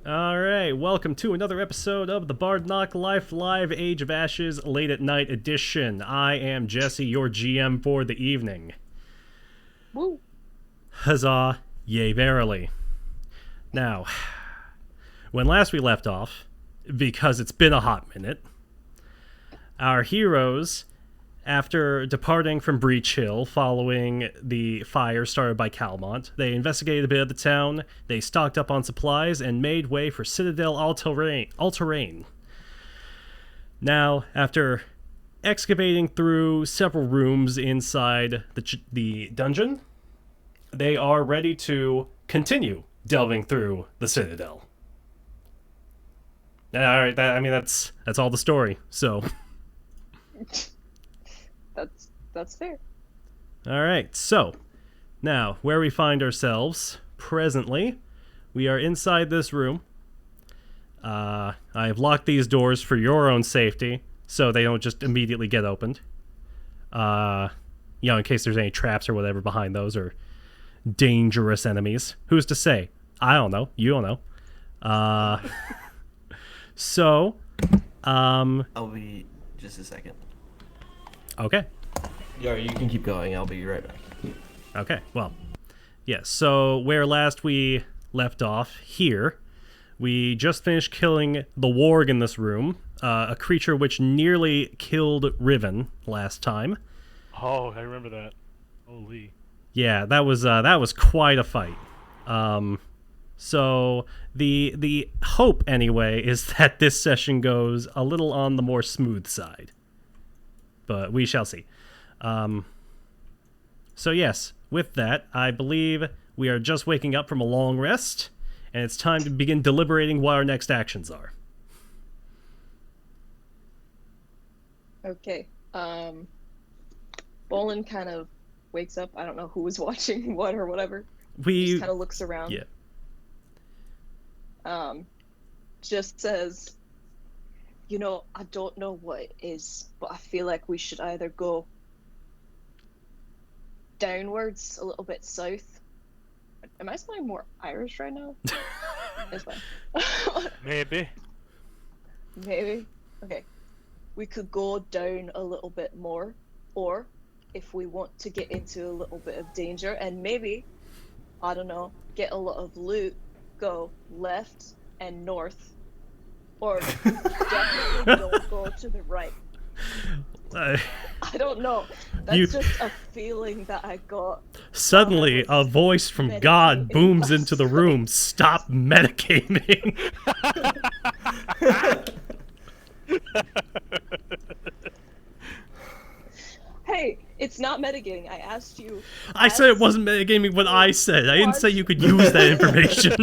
Alright, welcome to another episode of the Bardnock Life Live Age of Ashes Late at Night Edition. I am Jesse, your GM for the evening. Woo! Huzzah, yea verily. Now, when last we left off, because it's been a hot minute, our heroes, after departing from Breach Hill following the fire started by Calmont, they investigated a bit of the town, they stocked up on supplies, and made way for Citadel Altaerein. Now, after excavating through several rooms inside the dungeon, they are ready to continue delving through the Citadel. Alright, that's all the story, so... That's fair. Alright, so, now, where we find ourselves presently, we are inside this room. I have locked these doors for your own safety, so they don't just immediately get opened. In case there's any traps or whatever behind those, or dangerous enemies. Who's to say? I don't know. You don't know. So, I'll be just a second. Okay. Yeah, you can keep going. I'll be right back. Okay, well, yes, so where last we left off here, we just finished killing the warg in this room, a creature which nearly killed Riven last time. Oh, I remember that. Holy. Yeah, that was quite a fight. So the hope anyway is that this session goes a little on the more smooth side, but we shall see. So yes, with that, I believe we are just waking up from a long rest, and it's time to begin deliberating what our next actions are. Okay. Bolin kind of wakes up. I don't know who was watching what or whatever. Just kind of looks around. Yeah. Just says, I don't know what it is, but I feel like we should either go downwards a little bit south. Am I sounding more Irish right now? That's fine. Maybe. Maybe. Okay. We could go down a little bit more, or if we want to get into a little bit of danger and maybe, I don't know, get a lot of loot, go left and north, or definitely don't go to the right. I don't know. That's just a feeling that I got. Suddenly, a voice from God booms into the room. Stop metagaming. Hey, it's not metagaming. I asked you. I said it wasn't metagaming what I said. I didn't say you could use that information.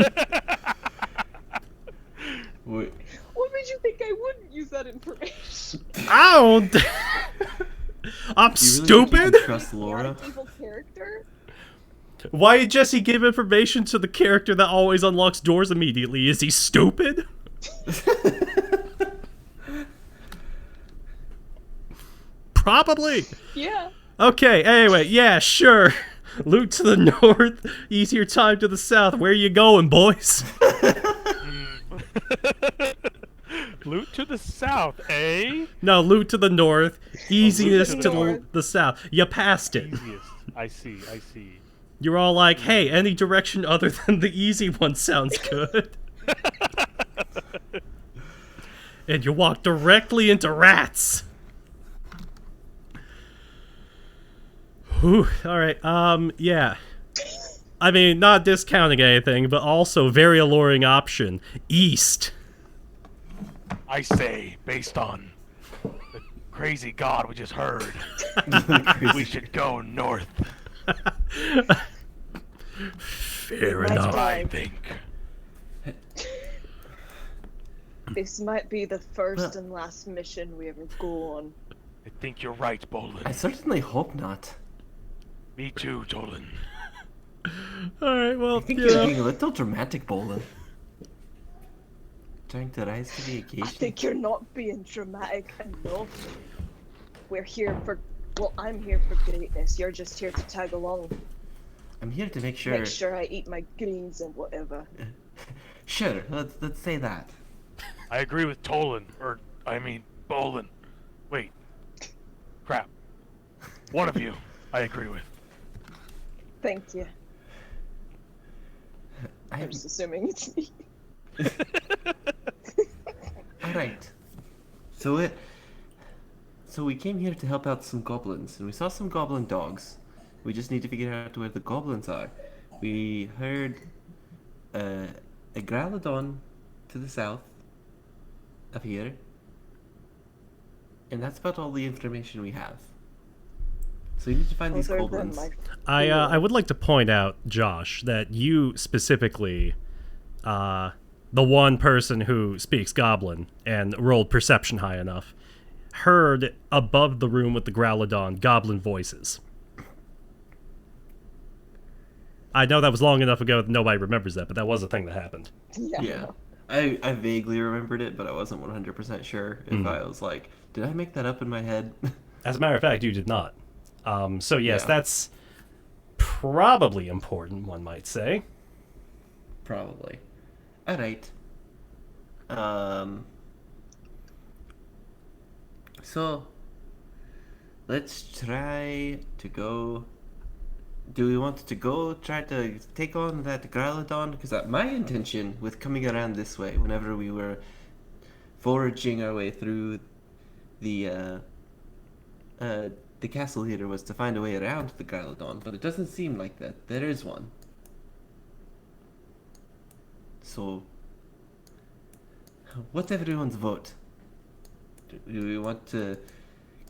Wait. What made you think I wouldn't use that information? I don't. I'm You really stupid. think you can trust Laura? Not an evil character? Why did Jesse give information to the character that always unlocks doors immediately? Is he stupid? Probably. Yeah. Okay, anyway, yeah, sure. Loot to the north, easier time to the south. Where you going, boys? Loot to the south, eh? No, loot to the north, easiness to the to north. the south. You passed it. Easiest. I see. You're all like, hey, any direction other than the easy one sounds good. And you walk directly into rats. Whew, alright, yeah. I mean, not discounting anything, but also very alluring option. East. I say, based on the crazy god we just heard, we should go north. Fair That's enough. I think. This might be the first and last mission we ever go on. I think you're right, I Bolin. certainly hope not. Me too, Dolan. Alright, well, I think you you're know. being a little dramatic, Bolin. Trying to rise to the I occasion. think you're not being dramatic enough. We're here for... Well, I'm here for greatness. You're just here to tag along. I'm here to make sure. Make sure I eat my greens and whatever. Sure, let's say that. I agree with Bolin. Wait. Crap. One of you, I agree with. Thank you. I'm just assuming it's me. Alright. So we came here to help out some goblins, and we saw some goblin dogs. We just need to figure out where the goblins are. We heard a growlodon to the south of here, and that's about all the information we have. So we need to find these Other than goblins. my I would like to point out, Josh, that you specifically, the one person who speaks Goblin and rolled perception high enough, heard above the room with the Growlodon Goblin voices. I know that was long enough ago that nobody remembers that, but that was a thing that happened. Yeah. I vaguely remembered it, but I wasn't 100% sure if I was like, did I make that up in my head? As a matter of fact, you did not. So yes, Yeah. that's probably important, one might say. Probably. Alright. So, let's try to go... Do we want to go try to take on that Growlodon? Because my intention with coming around this way, whenever we were foraging our way through the castle here, was to find a way around the Growlodon, but it doesn't seem like that. There is one. So, what's everyone's vote? Do we want to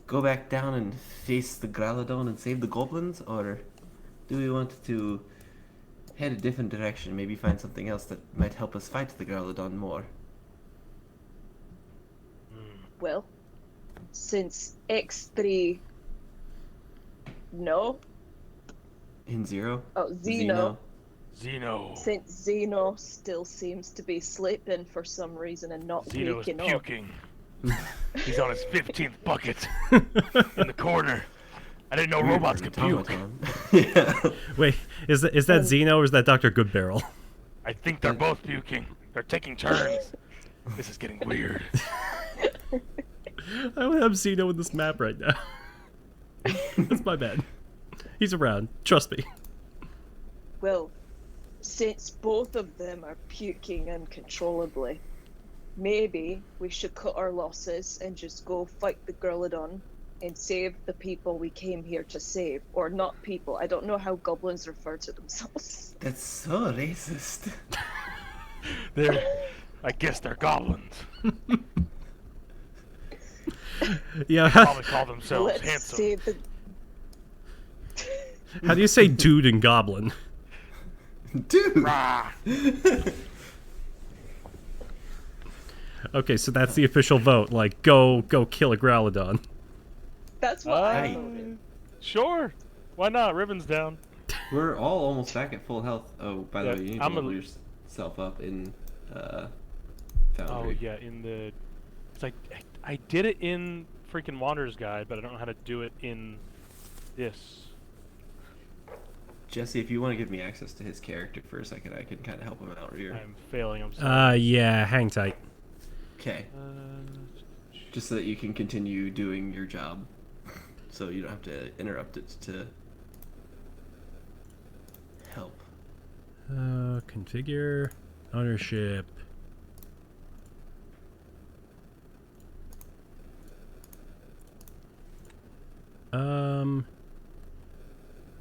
go back down and face the Growlodon and save the goblins, or do we want to head a different direction, maybe find something else that might help us fight the Growlodon more? Well, since X3... No? In Zero? Oh, Xeno. Xeno. Since Xeno still seems to be sleeping for some reason and not Xeno is waking up. puking. He's on his 15th bucket in the corner. I didn't know robots could puke. Yeah. Wait, is that Xeno or is that Dr. Goodbarrel? I think they're both puking. They're taking turns. This is getting weird. I don't have Xeno in this map right now. That's my bad. He's around. Trust me. Well, since both of them are puking uncontrollably, maybe we should cut our losses and just go fight the Growlodon and save the people we came here to save. Or not people. I don't know how goblins refer to themselves. That's so racist. I guess they're goblins. Yeah. Probably call themselves Let's handsome. save the... How do you say dude in Goblin? Dude! Rah. Okay, so that's the official vote. Like, go kill a Growlodon. That's what I Right. voted. Sure. Why not? Ribbon's down. We're all almost back at full health. Oh, by the Yeah, way, you need I'm to a- level yourself up in Oh Foundry. yeah, in the. It's like I did it in freaking Wanderer's Guide, but I don't know how to do it in this. Jesse, if you want to give me access to his character for a second, I can kind of help him out here. I'm failing. I'm sorry. Yeah, hang tight. Okay. Uh, Just so that you can continue doing your job. So you don't have to interrupt it to help. Configure ownership.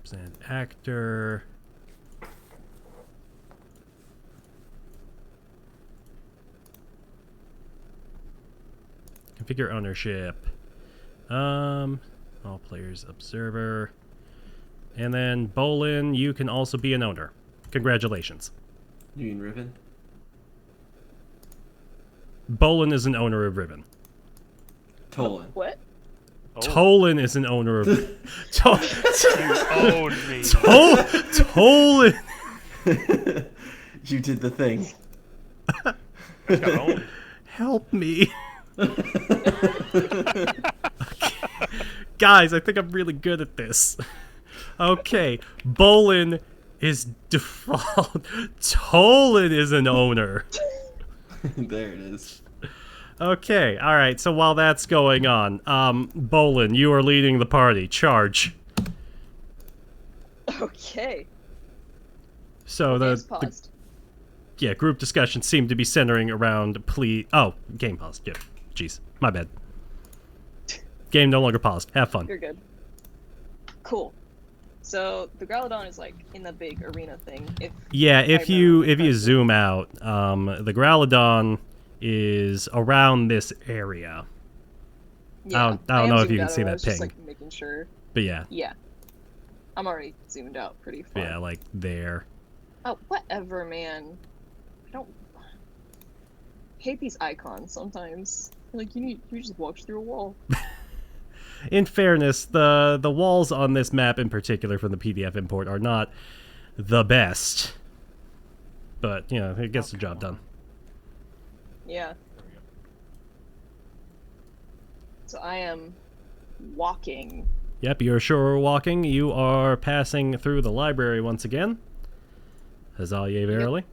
Present actor. Configure ownership. All players observer. And then Bolin, you can also be an owner. Congratulations. You mean Riven? Bolin is an owner of Riven. Tolan. What? oh, Tolan is an owner of you own me. Tolan. You did the thing. Just got owned. Help me. Guys, I think I'm really good at this. Okay, Bolin is default. Tolan is an owner. There it is. Okay, alright, so while that's going on, Bolin, you are leading the party. Charge. Okay. So Game's the paused. yeah, group discussion seemed to be centering around game paused. Yeah, jeez, my bad. Game no longer paused. Have fun. You're good. Cool. So the Growlodon is like in the big arena thing. Yeah, if you correctly. zoom out, the Growlodon is around this area. Yeah, I don't am know if you zoomed can out, see I that was just, ping. like, making sure. But yeah, Yeah. I'm already zoomed out pretty far. yeah, like there. Oh, whatever, man. I don't hate these icons sometimes. Like you just walk through a wall. In fairness, the walls on this map in particular from the PDF import are not the best. But, you know, it gets the job done. Yeah. There we go. So I am walking. Yep, you're sure walking. You are passing through the library once again. Huzzah, verily.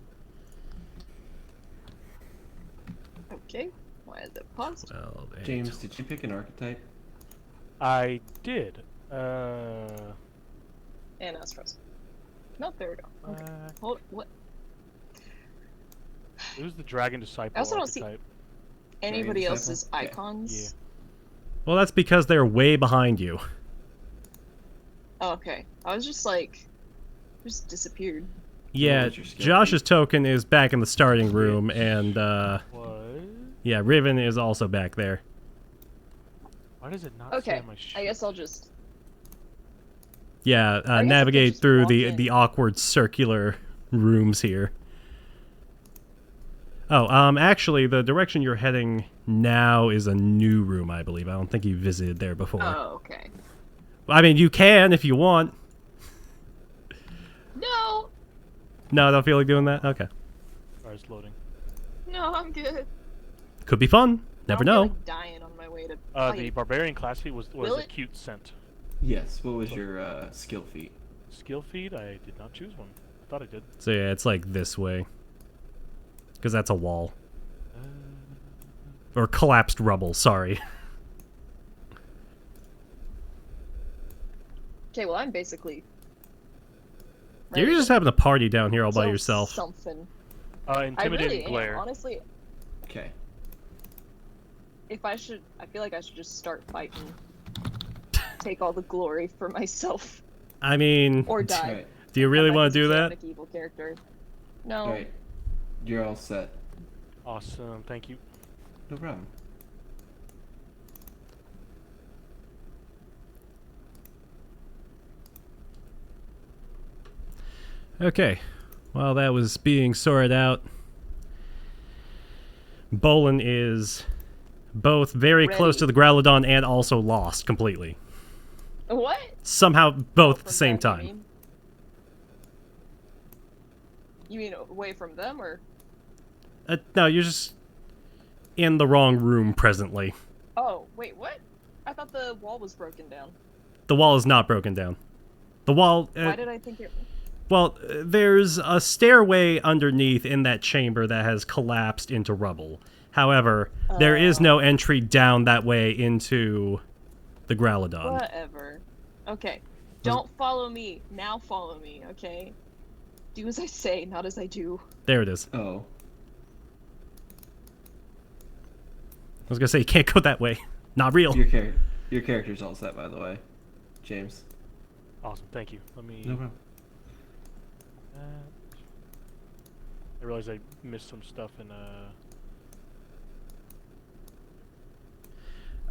Okay. Why is it paused? 12, 8. James, did you pick an archetype? I did. And I was frozen. No, there we go. Okay. Hold. What? It was the Dragon Disciple I also don't see- archetype. Anybody Disciple? else's Okay. icons? Yeah. Well, that's because they're way behind you. Oh, okay. I was just like, just disappeared. Yeah, was your skill Josh's token is back in the starting room, and, What? yeah, Riven is also back there. Why does it not Okay. say my sheet? I guess I'll just. Yeah, I guess I navigate could just through walk the in. awkward circular rooms here. Oh, actually, the direction you're heading now is a new room, I believe. I don't think you visited there before. Oh, okay. I mean, you can if you want. No, No, I don't feel like doing that? Okay. Alright, it's loading. no, I'm good. Could be fun. Never I don't know. feel like dying on my way to. The fight. Barbarian class feat was Will a it? cute scent. Yes. What was your skill feat? Skill feed? I did not choose one. I thought I did. So yeah, it's like this way. Because that's a wall. Or collapsed rubble, sorry. Okay, well, I'm basically. You're ready just to having a party down here all by kill yourself. Something. I Intimidating really glare. am. Honestly, Okay. I feel like I should just start fighting. Take all the glory for myself, I mean, or die. Alright. do you really I'm want like to do this that? chaotic evil character. No. Alright. You're all set. Awesome, thank you. No problem. Okay. While that was being sorted out, Bolin is both very close Ready. to the Growlodon and also lost completely. What? Somehow both at the From same them, time. You mean away from them, or? No, you're just in the wrong room presently. Oh, wait, what? I thought the wall was broken down. The wall is not broken down. The wall... Why did I think it? well, there's a stairway underneath in that chamber that has collapsed into rubble. However, there is no entry down that way into the Growlodon. Whatever. Okay. Don't follow me. Now follow me, okay? Do as I say, not as I do. There it is. Oh. I was gonna say, you can't go that way. Not real. Your character's all set, by the way, James. Awesome, thank you. Let me. No problem. I realized I missed some stuff in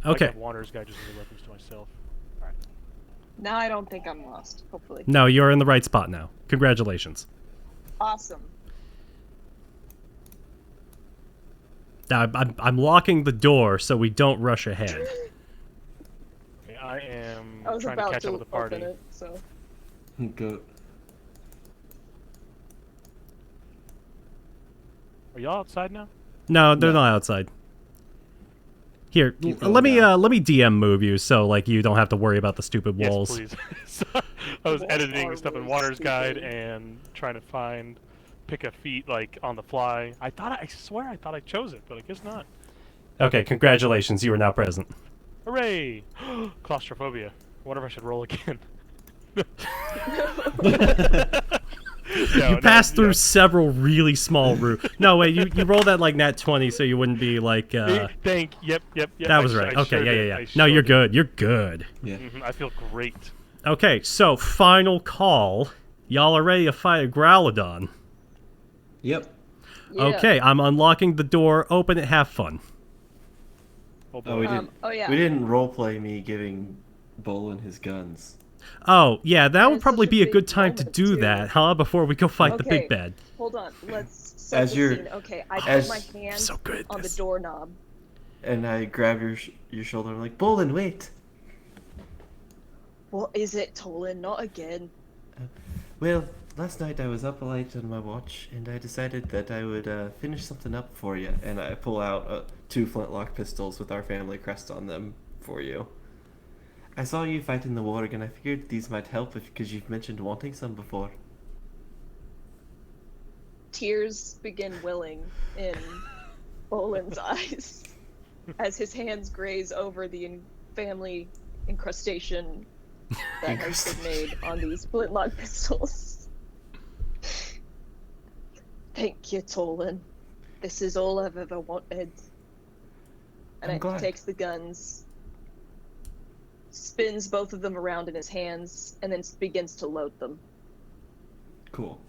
Okay. I have Wanderer's Guide just as a reference to myself. Alright. Now I don't think I'm lost, hopefully. No, you're in the right spot now. Congratulations. Awesome. Now, I'm locking the door so we don't rush ahead. Okay, I am I was trying to about catch to up with the party. open it, so. Goat. Are y'all outside now? No, they're No. not outside. Here, Keep let me going down. let me DM move you so like you don't have to worry about the stupid walls. Yes, please. I was What editing are stuff in we Water's Guide speaking? and trying to pick a feat like on the fly. I swear I thought I chose it, but I guess not. Okay, congratulations. You are now present. Hooray! Claustrophobia. I wonder if I should roll again. You passed through several really small rooms. No, wait, you rolled that like nat 20 so you wouldn't be like... Yep. That was right. I Okay, sure yeah. did. No, sure you're did. good. You're good. Yeah. I feel great. Okay, so final call. Y'all are ready to fight a Growlodon. Yep. Yeah. Okay, I'm unlocking the door. Open it. Have fun. Oh, Oh, we boy. didn't. Yeah. We didn't roleplay me giving Bolin his guns. Oh, yeah, that would is probably such a be a big good time to moment, do too. that, huh? Before we go fight the big Okay. bad. Hold on. Let's set As the you're- scene. Okay, I as- put my hand So good at on the this. doorknob. And I grab your shoulder. I'm like, Bolin, wait. What is it, Tolan? Not again. Well, last night I was up late on my watch, and I decided that I would finish something up for you. And I pull out 2 flintlock pistols with our family crest on them for you. I saw you fight in the warg, and I figured these might help because you've mentioned wanting some before. Tears begin welling in Bolin's eyes as his hands graze over the family incrustation that has been made on these flintlock pistols. Thank you, Tolan. This is all I've ever wanted. And I'm it glad. takes the guns, spins both of them around in his hands, and then begins to load them. Cool.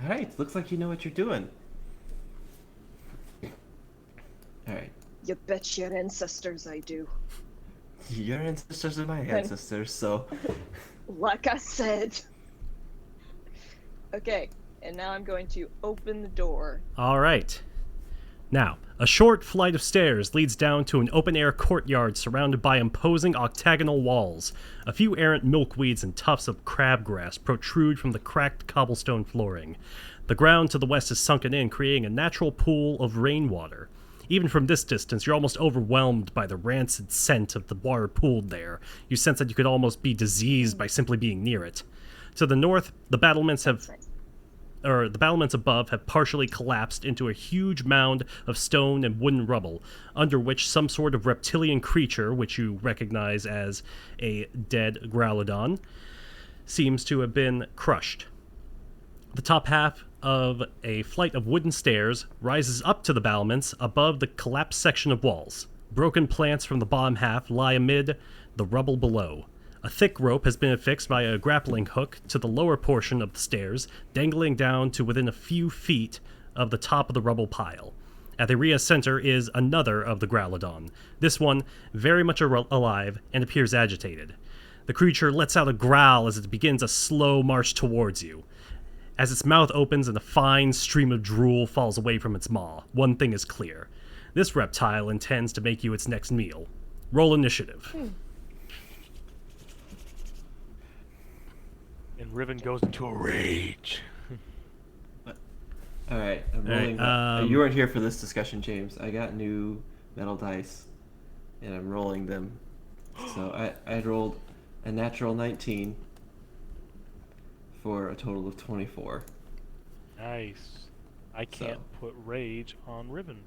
Alright, looks like you know what you're doing. Alright. You bet your ancestors I do. Your ancestors are my ancestors, so... Like I said. Okay, and now I'm going to open the door. All right. Now, a short flight of stairs leads down to an open-air courtyard surrounded by imposing octagonal walls. A few errant milkweeds and tufts of crabgrass protrude from the cracked cobblestone flooring. The ground to the west is sunken in, creating a natural pool of rainwater. Even from this distance, you're almost overwhelmed by the rancid scent of the water pooled there. You sense that you could almost be diseased by simply being near it. To the north, the battlements above have partially collapsed into a huge mound of stone and wooden rubble, under which some sort of reptilian creature, which you recognize as a dead Growlodon, seems to have been crushed. The top half of a flight of wooden stairs rises up to the battlements above the collapsed section of walls. Broken plants from the bottom half lie amid the rubble below. A thick rope has been affixed by a grappling hook to the lower portion of the stairs, dangling down to within a few feet of the top of the rubble pile. At the rear center is another of the Growlodon, this one very much alive and appears agitated. The creature lets out a growl as it begins a slow march towards you. As its mouth opens and a fine stream of drool falls away from its maw, one thing is clear. This reptile intends to make you its next meal. Roll initiative. And Riven goes into a rage. Alright, I'm rolling. You weren't here for this discussion, James. I got new metal dice, and I'm rolling them. So I rolled a natural 19 for a total of 24. Nice. I can't put rage on Riven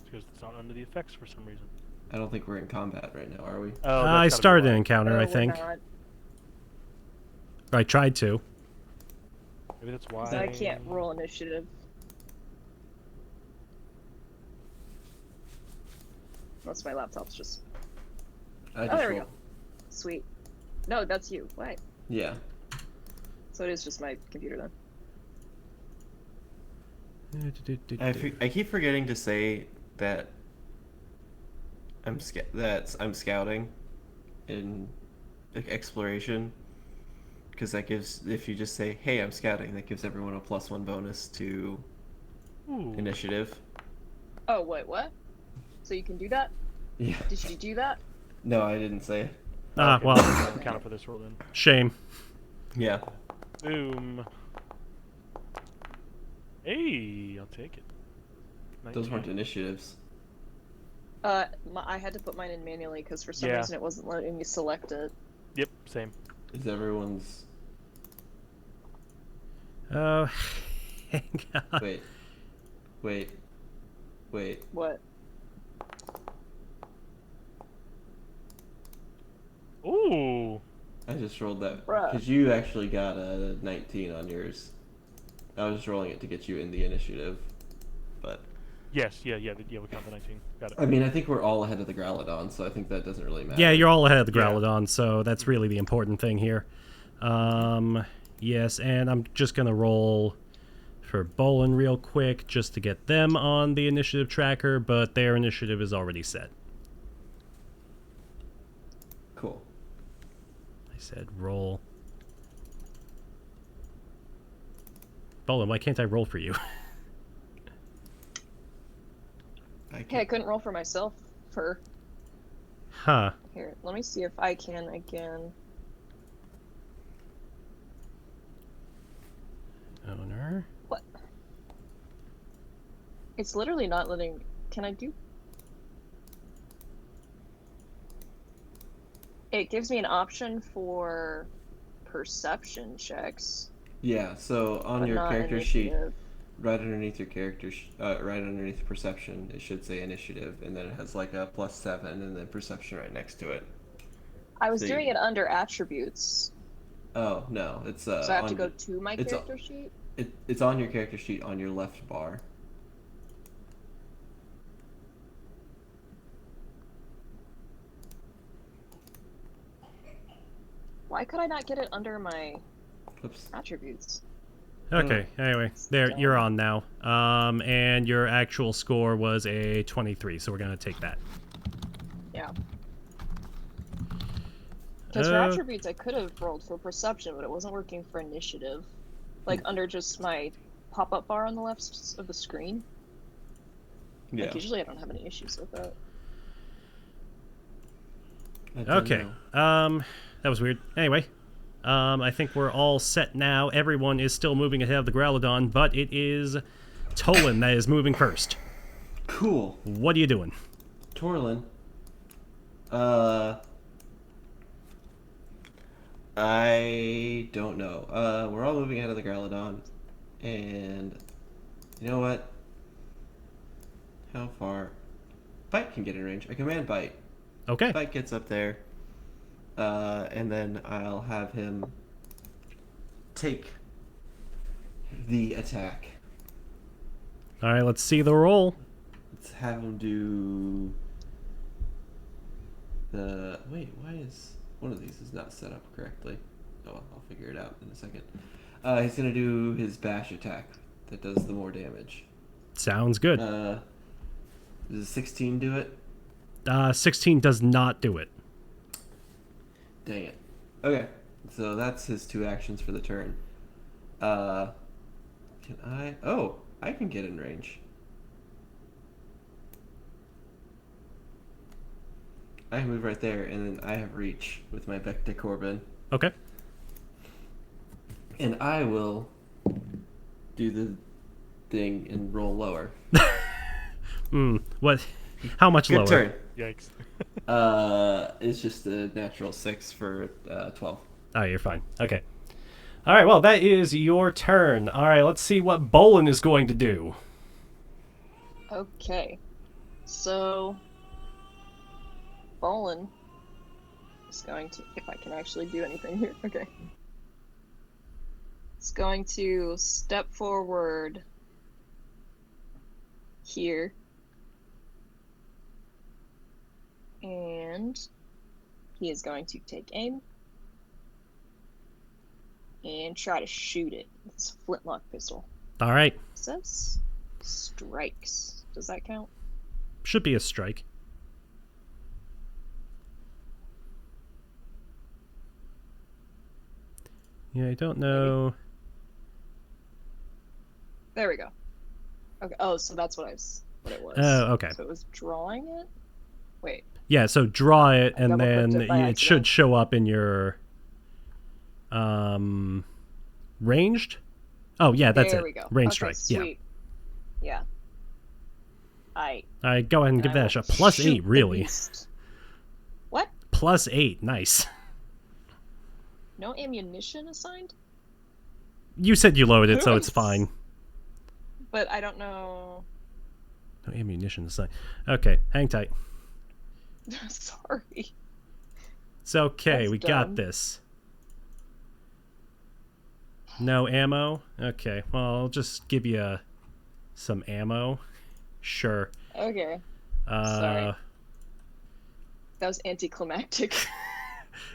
because it's not under the effects for some reason. I don't think we're in combat right now, are we? Oh, I that's gotta be started an why. encounter, I we're think. not. I tried to. Maybe that's why. 'Cause I can't roll initiative. Unless my laptop's just... I Oh, there we rolled- go. Sweet. No, that's you. What? Yeah. So it is just my computer then. I keep forgetting to say that I'm scouting in exploration, because that gives, if you just say, "Hey, I'm scouting," that gives everyone a +1 bonus to Ooh. initiative. Oh, wait, what? So you can do that? Yeah. Did you do that? No, I didn't say it. Okay, well, I'll count it for this roll then. shame. Yeah. Boom. Hey, I'll take it. Those 19. weren't initiatives. I had to put mine in manually because for some Yeah. reason it wasn't letting me select it. Yep, same. Is everyone's... Oh, hang on. Wait. What? Ooh. I just rolled that Bruh. because you actually got a 19 on yours. I was just rolling it to get you in the initiative, but Yes, yeah, we count the 19. Got it. I mean, I think we're all ahead of the Growlodon, so I think that doesn't really matter. Yeah, you're all ahead of the Yeah. Growlodon, so that's really the important thing here. Yes, and I'm just going to roll for Bolin real quick just to get them on the initiative tracker, but their initiative is already set. Cool. I said roll. Bolin, why can't I roll for you? Hey, I couldn't roll for myself for... Huh. Here, let me see if I can again. Owner. What? It's literally not letting... Can I do... It gives me an option for perception checks, Yeah, so on but your not character sheet, initiative. right underneath your right underneath perception, it should say initiative, and then it has like a +7, and then perception right next to it. I was So doing you- it under attributes, Oh no, it's so I have to on go your- to my it's character sheet? it's on your character sheet on your left bar. Why could I not get it under my Oops. attributes? Okay, anyway, there, you're on now. And your actual score was a 23, so we're going to take that. Yeah. Because for Uh, attributes, I could have rolled for perception, but it wasn't working for initiative. Like, under just my pop-up bar on the left of the screen. Yeah. Like, usually I don't have any issues with that. I don't Okay. know. That was weird. Anyway, I think we're all set now. Everyone is still moving ahead of the Growlodon, but it is Tolan that is moving first. Cool. What are you doing? Torlin. I don't know. We're all moving out of the Growlodon, and you know what? How far? Bite can get in range. I command Bite. Okay. Bite gets up there, and then I'll have him take the attack. All right, let's see the roll. Let's have him do the... Wait, why is... One of these is not set up correctly. Oh, well, I'll figure it out in a second. He's going to do his bash attack that does the more damage. Sounds good. Does a 16 do it? 16 does not do it. Dang it. Okay, so that's his 2 actions for the turn. Can I... Oh, I can get in range. I can move right there, and then I have reach with my Vector Corbin. Okay. And I will do the thing and roll lower. What? How much Good lower? turn. Yikes. It's just a natural 6 for 12. Oh, you're fine. Okay. All right, well, that is your turn. All right, let's see what Bolin is going to do. Okay. So... Bolin is going to... If I can actually do anything here. Okay. It's going to step forward here. And he is going to take aim and try to shoot it with his flintlock pistol. All right. It says strikes. Does that count? Should be a strike. Yeah, I don't know. There we go. Okay. Oh, so that's what what it was. Oh, okay. So it was drawing it? Wait. Yeah, so draw it, I and double-clicked then it by it should accident. show up in your ranged. Oh yeah, that's there it. we go. Range Okay, strike. sweet. Yeah. All right, go ahead and give I that a will plus shoot 8. the Really, beast. What? plus 8. Nice. No ammunition assigned? You said you loaded it, so it's Nice. fine. But I don't know. No ammunition assigned. Okay, hang tight. Sorry. It's okay, That's we dumb. got this. No ammo? Okay, well, I'll just give you some ammo. Sure. Okay. Sorry. That was anticlimactic.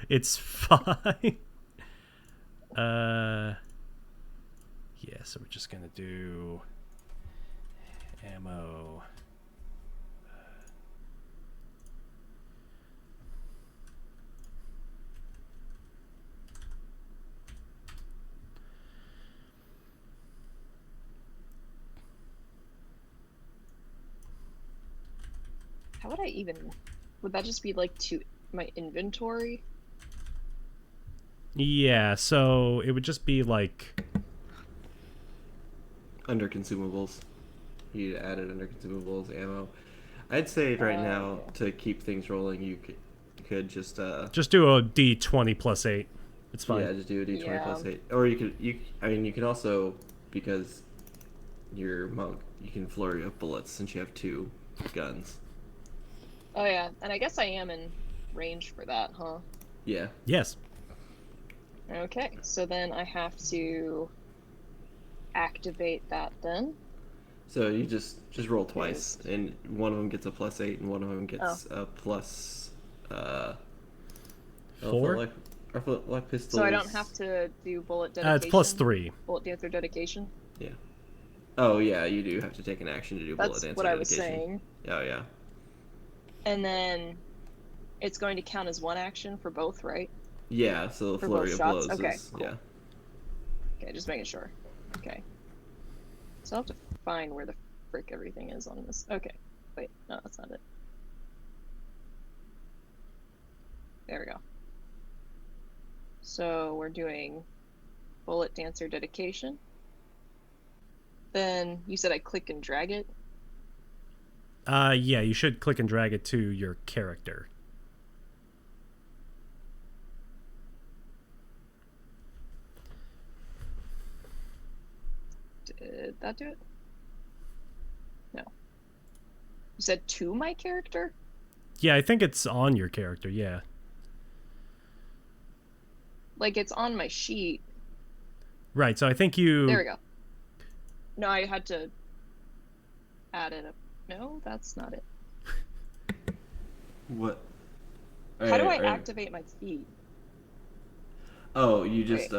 It's fine. Yeah, so we're just gonna do ammo. How would I even... Would that just be like to my inventory? Yeah, so it would just be like... Under consumables. You added under consumables, ammo. I'd say right now, to keep things rolling, you could just... Just do a D20 plus 8. It's fine. Yeah, just do a D20 Yeah. plus 8. Or you can also, because you're monk, you can flurry of bullets since you have 2 guns. Oh yeah, and I guess I am in range for that, huh? Yeah. Yes. Okay, so then I have to activate that then. So you just roll twice, and one of them gets a plus 8, and one of them gets a plus 4? Like pistols. So I don't have to do bullet dedication? It's plus 3. Bullet dancer dedication? Yeah. Oh yeah, you do have to take an action to do bullet That's dancer what I was dedication. saying. Oh yeah. And then it's going to count as one action for both, right? Yeah, so the For flurry both of shots? blows Okay, is cool. yeah. Okay, just making sure. Okay. So I'll have to find where the frick everything is on this. Okay. Wait, no, that's not it. There we go. So we're doing bullet dancer dedication. Then you said I click and drag it. Yeah, you should click and drag it to your character. Did that do it? No. You said to my character? Yeah, I think it's on your character, yeah. Like it's on my sheet. Right, so I think you... There we go. No, I had to add it up. No, that's not it. What? How do I activate my feet? Oh, you just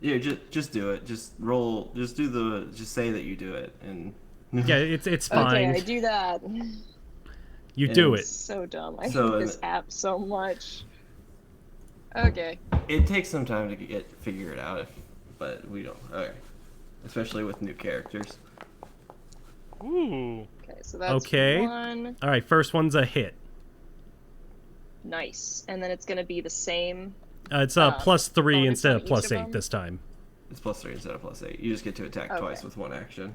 yeah, just do it. Just roll. Just say that you do it, and Yeah, it's fine. Okay, I do that. You do it. So dumb. I So, hate this app so much. Okay. It takes some time to figure it out, but we don't. Okay. Especially with new characters. Ooh. Okay, so that's Okay. one. All right, first one's a hit. Nice. And then it's going to be the same. It's plus 3 bonus instead on of plus each of 8 them? this time. It's plus 3 instead of plus 8. You just get to attack Okay. twice with one action.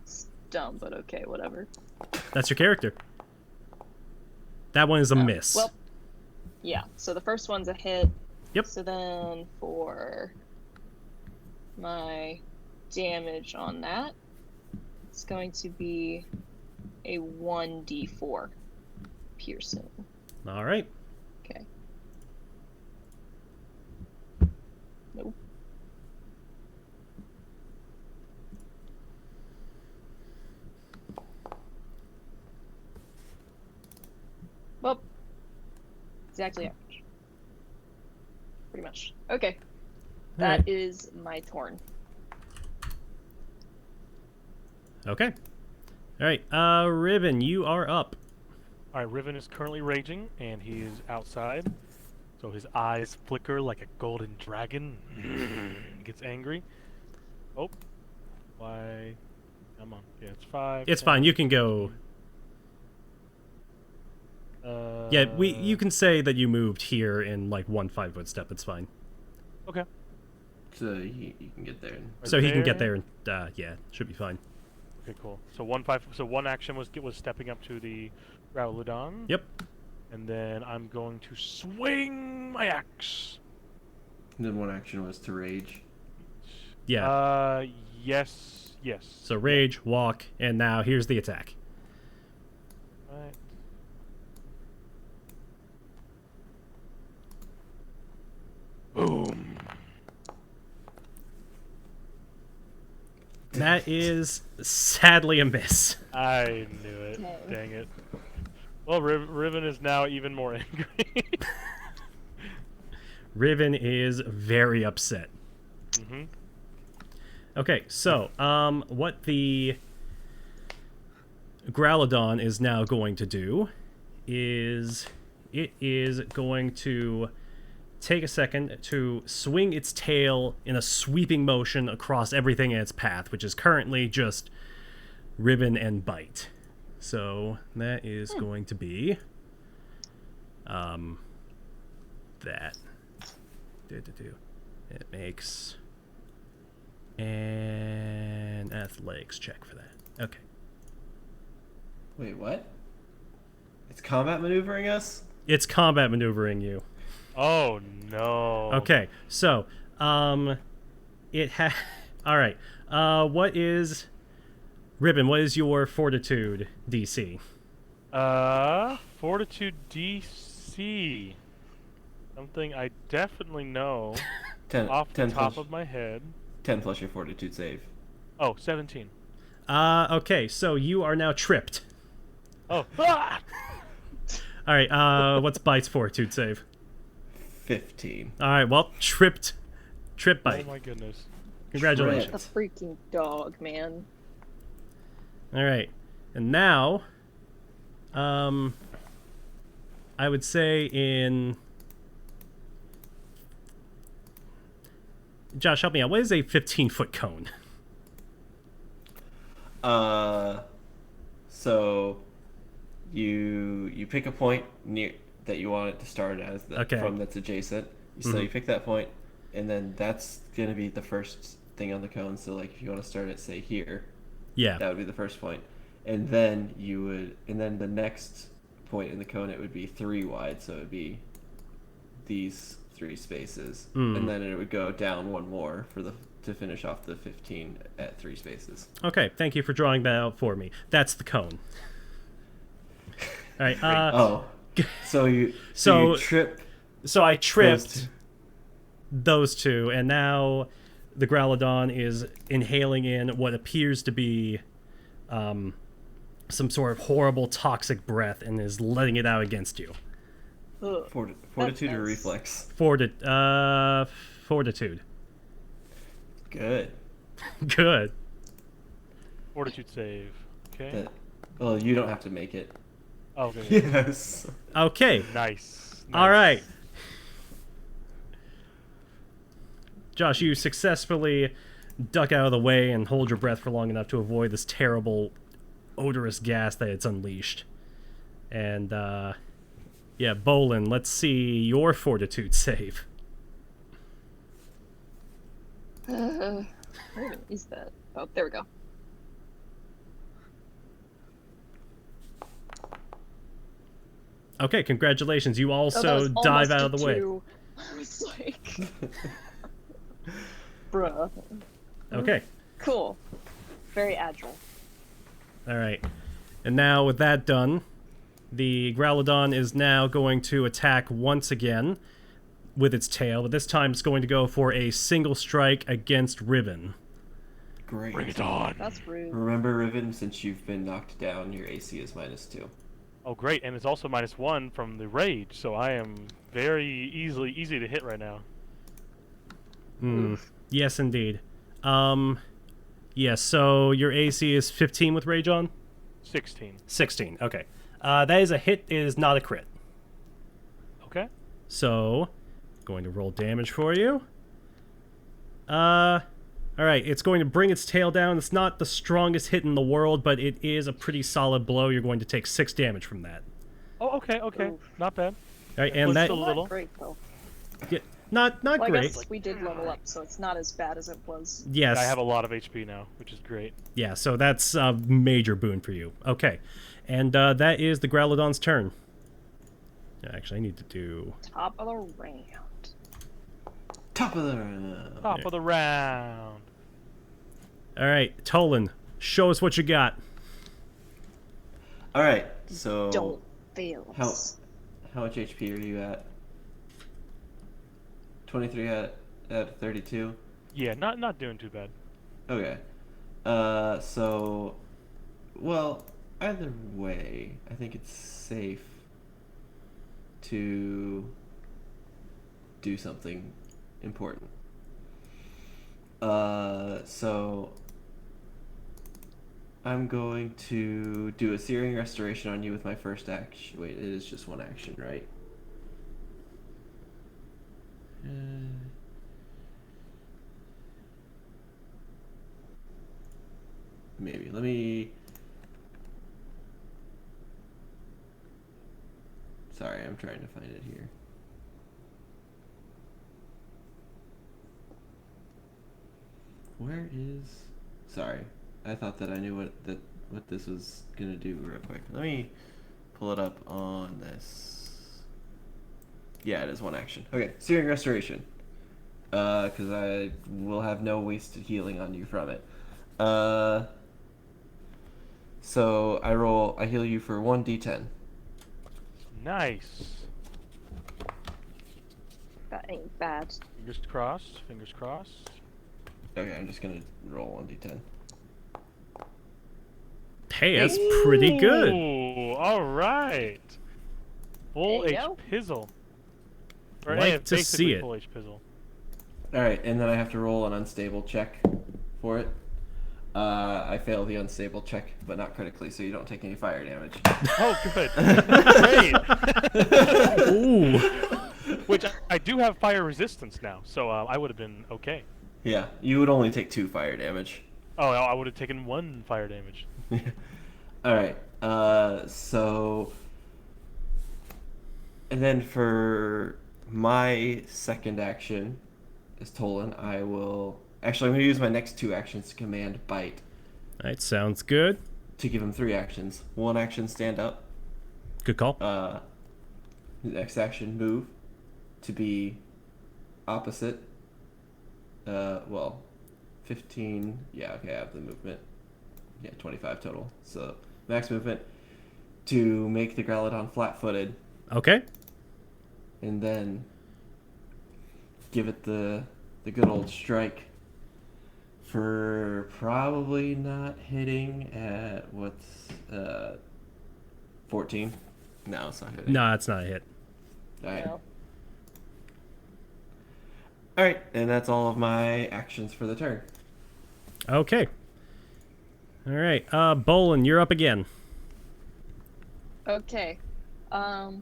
It's dumb, but okay, whatever. That's your character. That one is a miss. Well, yeah. So the first one's a hit. Yep. So then for my damage on that, it's going to be a 1d4 piercing. All right. Okay. Nope. Well, exactly average. Pretty much. Okay. That Alright. is my turn. Okay. All right. Ribbon, you are up. All right, Riven is currently raging, and he is outside. So his eyes flicker like a golden dragon. He gets angry. Oh. Why? Come on. Yeah, it's 5. It's 10, fine. You can go. Yeah, you uh, can say that you moved here in like 1 5-foot step. It's fine. Okay. So you can get there. Right So he can get there and yeah, should be fine. Okay, cool. So one action was stepping up to the Rowlodon. Yep. And then I'm going to swing my axe. And then one action was to rage. Yeah. Yes. So rage, walk, and now here's the attack. Right. Boom. That is sadly a miss. I knew it. Okay. Dang it. Well, Riven is now even more angry. Riven is very upset. Mm-hmm. Okay, so what the Growlodon is now going to do is it is going to take a second to swing its tail in a sweeping motion across everything in its path, which is currently just Riven and Bite. So that is going to be that. It makes an athletics check for that. Okay. Wait, what? It's combat maneuvering us? It's combat maneuvering you. Oh no. Okay, so it all right. What is Ribbon? What is your fortitude DC? Fortitude DC. Something I definitely know 10, off the 10 top plus, of my head. 10 plus your fortitude save. Oh, 17. Okay, so you are now tripped. Oh. Ah! All right. What's Bite's fortitude save? 15. All right. Well, tripped Bite. Oh my goodness. Congratulations. The freaking dog, man. All right, and now, I would say in Josh, help me out. What is a 15-foot cone? So you pick a point near that you want it to start as from that's adjacent. So you pick that point, and then that's gonna be the first thing on the cone. So like if you want to start it, say here, Yeah. that would be the first point, and then the next point in the cone it would be 3 wide, so it would be these 3 spaces, and then it would go down one more to finish off the 15 at 3 spaces. Okay. Thank you for drawing that out for me. That's the cone. All right. So you trip. So I tripped those two, and now the Growlodon is inhaling in what appears to be some sort of horrible toxic breath and is letting it out against you. Ugh. Fortitude or reflex? Fortitude. Good. Good. Fortitude save. Okay. Well, you don't have to make it. Oh, okay. Yes. Okay. Nice. All right. Josh, you successfully duck out of the way and hold your breath for long enough to avoid this terrible odorous gas that it's unleashed. And, yeah, Bolin, let's see your fortitude save. Where is that? Oh, there we go. Okay, congratulations. You That also was dive almost out a of the way. 2. I was like, bruh. Okay. Cool. Very agile. All right. And now with that done, the Growlodon is now going to attack once again with its tail, but this time it's going to go for a single strike against Riven. Great. Bring it on. That's rude. Remember, Riven, since you've been knocked down, your AC is -2. Oh, great. And it's also -1 from the rage, so I am very easy to hit right now. Yes, indeed. Yeah, so your AC is 15 with Rage on? 16. 16, okay. That is a hit, it is not a crit. Okay. So, going to roll damage for you. Alright, it's going to bring its tail down. It's not the strongest hit in the world, but it is a pretty solid blow. You're going to take 6 damage from that. Oh, okay. Oof. Not bad. Alright, and Was that... still Not little. great, though. Yeah, not Well, I great. guess we did level up, so it's not as bad as it was. Yes. I have a lot of HP now, which is great. Yeah, so that's a major boon for you. Okay, and that is the Growlodon's turn. Actually, I need to do... Top of the round. Top of the round. Top of the round. All right, Tolan, show us what you got. All right. So Don't fail how us. how much HP are you at? 23 at 32. Yeah, not doing too bad. Okay. So, well, either way, I think it's safe to do something important. So I'm going to do a Searing Restoration on you with my first action. Wait, it is just one action, right? Maybe. Let me... Sorry, I'm trying to find it here. Where is... Sorry. I thought that I knew what this was gonna do real quick. Let me pull it up on this. Yeah, it is one action. Okay, Searing Restoration. Because I will have no wasted healing on you from it. So I heal you for 1d10. Nice. That ain't bad. Fingers crossed. Fingers crossed. Okay, I'm just gonna roll 1d10. Hey, that's pretty good. Ooh, all right. Full There you H go. pizzle. Or Like yeah, to see basically it. full H pizzle. Alright, and then I have to roll an unstable check for it. I fail the unstable check, but not critically, so you don't take any fire damage. Oh, good. Great. Ooh. Which I do have fire resistance now, so I would have been okay. Yeah, you would only take 2 fire damage. Oh, I would have taken 1 fire damage. Alright, so... And then for my second action, as Tolan, I will... Actually, I'm going to use my next 2 actions to command Bite All right, sounds good. to give him 3 actions. 1 action, stand up. Good call. Next action, move to be opposite. Well, 15. Yeah, okay, I have the movement. Yeah, 25 total. So, max movement to make the Growlithe flat-footed, Okay. and then give it the good old strike for probably not hitting at what's 14. No, it's not hitting. No, it's not a hit. All right. No. All right, and that's all of my actions for the turn. Okay. All right, Bolin, you're up again. Okay. How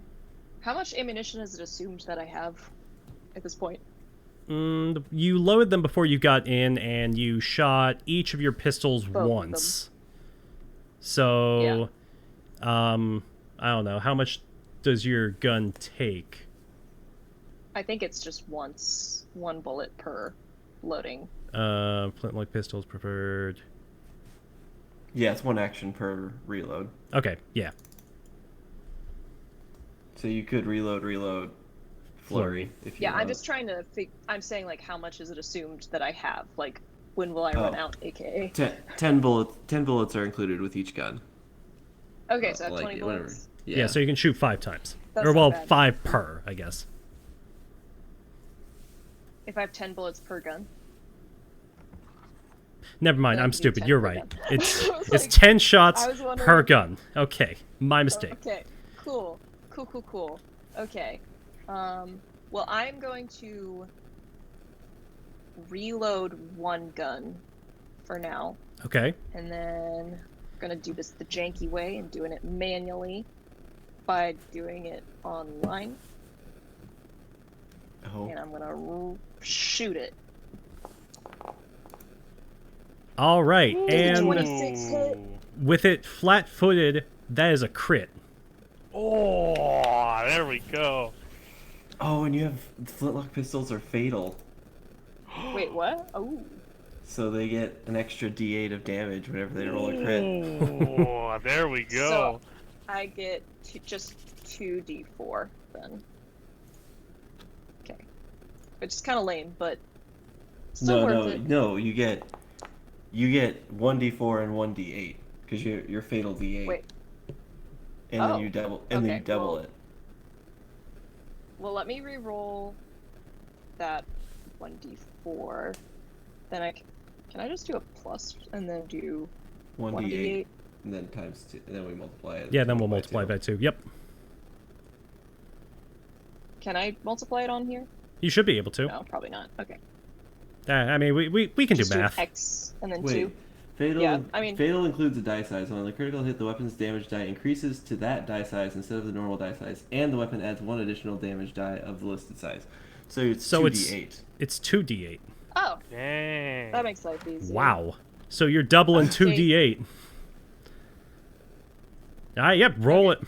much ammunition is it assumed that I have at this point? You loaded them before you got in, and you shot each of your pistols Both of once. So, I don't know. How much does your gun take? I think it's just once, 1 bullet per loading. Flintlock pistols preferred. Yeah, it's 1 action per reload. Okay, yeah. So you could reload, flurry if you Yeah, I'm want. just trying to I'm saying, like, how much is it assumed that I have? Like, when will I run Oh. out, aka? 10 bullets. 10 bullets are included with each gun. Okay, so I have Like, 20 whatever. bullets. Yeah, so you can shoot 5 times. That's or, not well, bad. 5 per, I guess. If I have 10 bullets per gun. Never mind, That I'm would be stupid. 10 You're per right. gun. It's I was it's like- 10 shots I was per wondering- gun. Okay, my mistake. Okay, cool. Okay. Well, I'm going to reload 1 gun for now, Okay. and then I'm gonna do this the janky way and doing it manually by doing it online, Oh. and I'm gonna shoot it. All right, Ooh, and 26 hit. with it flat-footed, that is a crit. Oh, there we go. Oh, and you have flintlock pistols are fatal, Wait, what? Oh, so they get an extra D8 of damage whenever they roll a crit. Oh, there we go. so I get just 2d4 then. Okay. which is kind of lame, but still worth it. No. You get 1d4 and 1d8 because your fatal d8. Wait. And then you double it. Well, let me re-roll that 1d4. Then can I just do a plus and then do 1d8 and then times 2, and then we multiply it. Yeah, then we'll multiply by 2. Yep. Can I multiply it on here? You should be able to. No, probably not. Okay. I mean, we can Just do math. X and then Wait. 2. Fatal, Yeah, I mean- fatal includes a die size. When the critical hit, the weapon's damage die increases to that die size instead of the normal die size, and the weapon adds 1 additional damage die of the listed size. So it's 2d8. It's 2d8. Oh, Dang. that makes life easier. Wow. So you're doubling 2d8. All right, yep, roll it.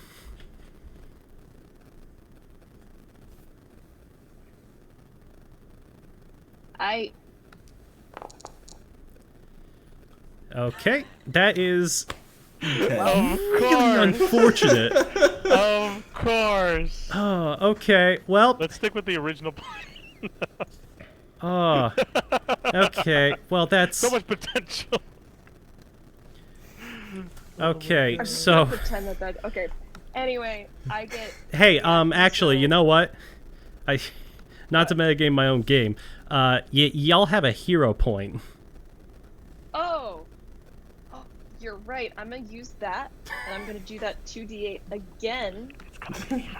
Okay, that is Of really course. unfortunate. Of course. Oh, okay. Well, Let's stick with the original plan. oh, okay. Well, that's So much potential. okay. I'm So, gonna pretend that. Okay. Anyway, I get. hey, actually, you so- know what? Not to metagame my own game. Y'all have a hero point. Oh, you're right. I'm gonna use that, and I'm gonna do that 2d8 again.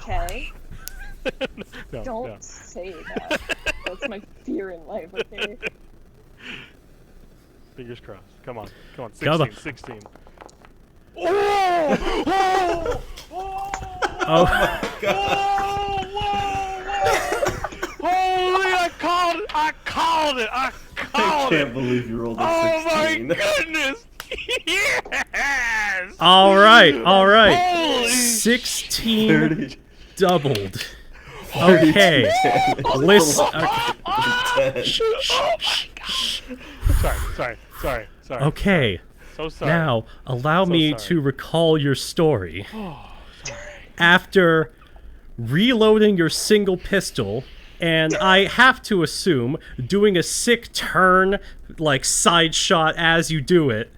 Okay. No, Don't no. say that. That's my fear in life. Okay. Fingers crossed. Come on. 16. Come on. 16. Oh, Whoa! Holy! I called it! I called it! I Oh, can't believe you rolled a oh 16. my goodness! Yes! all right. Holy 16 30. doubled. Okay. Listen. Sorry. Okay. So sorry. Now, allow So me sorry. to recall your story. Oh, sorry. After reloading your single pistol, and I have to assume doing a sick turn, like side shot as you do it,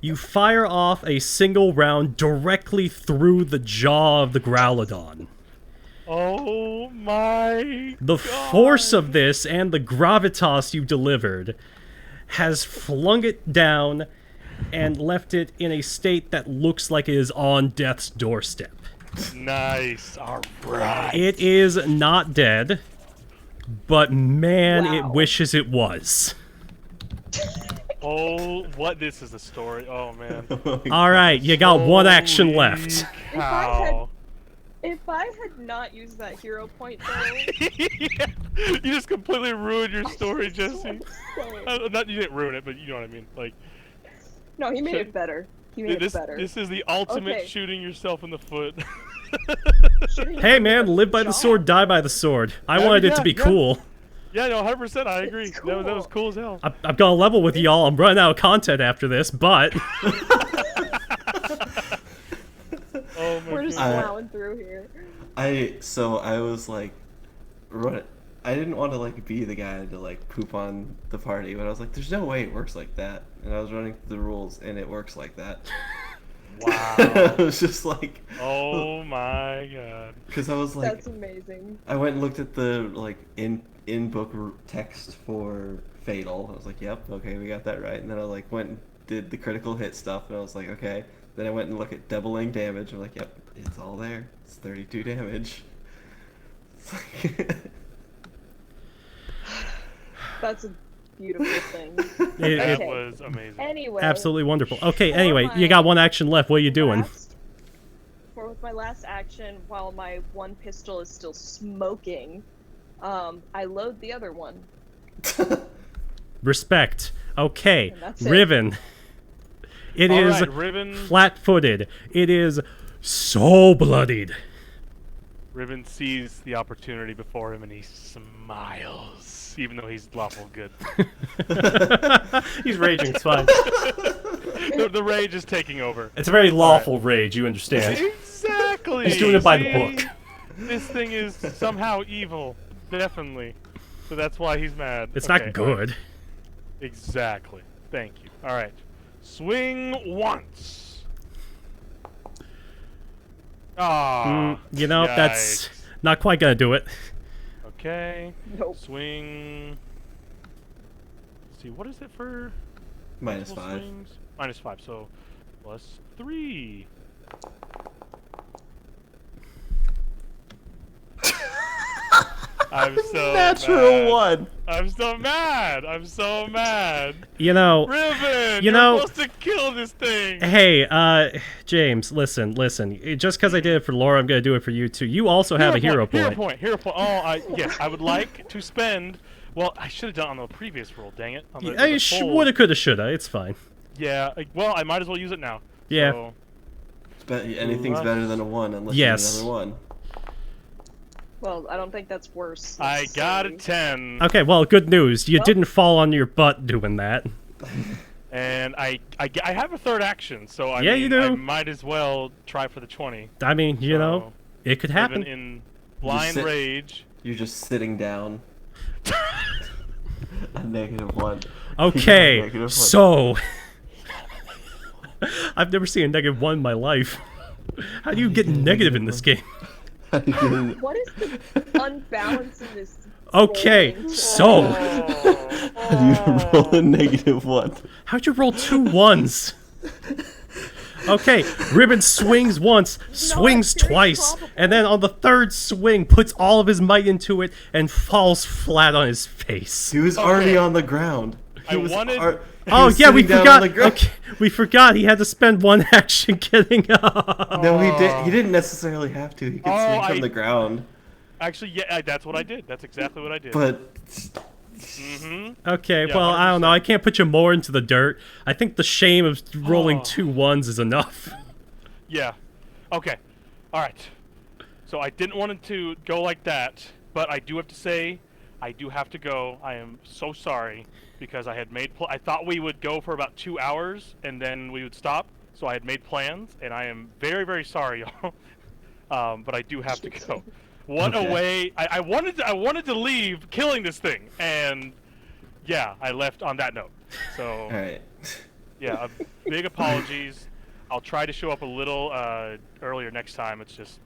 you fire off a single round directly through the jaw of the Growlodon. Oh my The God. force of this and the gravitas you delivered has flung it down and left it in a state that looks like it is on death's doorstep. Nice. All right. It is not dead, but man, it Wow. wishes it was. Oh, what? This is the story. Oh man. All right, you got one action Holy left. Cow. If I had not used that hero point though, Yeah. You just completely ruined your story, I'm Jesse. so Not you didn't ruin it, but you know what I mean. Like no, he made it better. He made this. it better. This is the ultimate Okay. shooting yourself in the foot. Shooting Hey him man, with a live by the shot? sword, die by the sword. I Yeah, wanted it to yeah, be yeah. cool. Yeah, no, 100%. I agree. It's That was cool. cool as hell. I'm gonna level with y'all. I'm running out of content after this, but Oh my We're just God. plowing through here. I was like, I didn't want to like be the guy to like poop on the party, but I was like, there's no way it works like that. And I was running through the rules, and it works like that. Wow. It was just like, Oh my God. because I was like, That's amazing. I went and looked at the like in book text for Fatal. I was like, yep, okay, we got that right. And then I like went and did the critical hit stuff, and I was like, okay. Then I went and looked at doubling damage. I'm like, yep, it's all there. It's 32 damage. It's like That's a beautiful thing. That it, was amazing. Anyway. absolutely wonderful. Okay, For anyway, you my got one action left. What are you doing? With my last action, while my one pistol is still smoking, I load the other one. Respect. Okay, And that's it. Riven. It All is right, Riven. flat-footed. It is so bloodied. Riven sees the opportunity before him and he smiles, even though he's lawful good. He's raging. It's fine. The rage is taking over. It's a very lawful rage. You understand? Exactly. He's doing it by the See? book. This thing is somehow evil, definitely. So that's why he's mad. It's Okay, not good. Exactly. Thank you. All right. Swing once. Ah. You know, that's not quite gonna do it. Okay. Nope. Swing. Let's see, what is it for? Minus multiple 5. swings? -5, so +3. I'm so Natural mad. 1. I'm so mad. I'm so mad. You know, Riven, you you're know- supposed to kill this thing. hey, James, listen. Just because I did it for Laura, I'm gonna do it for you too. You also have a hero point. Hero point. Oh, yes, I would like to spend. Well, I should have done it on the previous roll. Dang it. On the, I the full- woulda, coulda, shoulda. It's fine. Yeah. Well, I might as well use it now. Yeah. So, Anything's better than a 1 unless Yes. you get another 1. Well, I don't think that's worse. I got a necessarily. 10. Okay, well, good news. You Well- didn't fall on your butt doing that. And I have a third action, so I Yeah, mean, you do. I might as well try for the 20. I mean, you know, So, it could even happen. in blind sit- rage. You're just sitting down. A -1. Okay, -1. so I've never seen a -1 in my life. How do you get negative in this game? What is the unbalance in this? Okay, rolling? so You roll a -1. how'd you roll 2 1s? Okay, Ribbon swings once, swings very twice, probable. and then on the third swing puts all of his might into it and falls flat on his face. He was already on the ground. I wanted- Oh yeah, we down on forgot. the ground. Okay, we forgot he had to spend 1 action getting up. No, he did. He didn't necessarily have to. He could Oh, swing from I- the ground. Actually, yeah, that's what I did. That's exactly what I did. But Mm-hmm. Okay, Yeah, well, I don't know. I can't put you more into the dirt. I think the shame of rolling Oh. 2 1s is enough. Yeah. Okay. All right. So I didn't want it to go like that, but I do have to say, I do have to go. I am so sorry because I had made. I thought we would go for about 2 hours and then we would stop. So I had made plans, and I am very, very sorry, y'all. But I do have to go. What a Okay. way! I wanted to leave killing this thing, and yeah, I left on that note. So all right. yeah, big apologies. I'll try to show up a little earlier next time. It's just,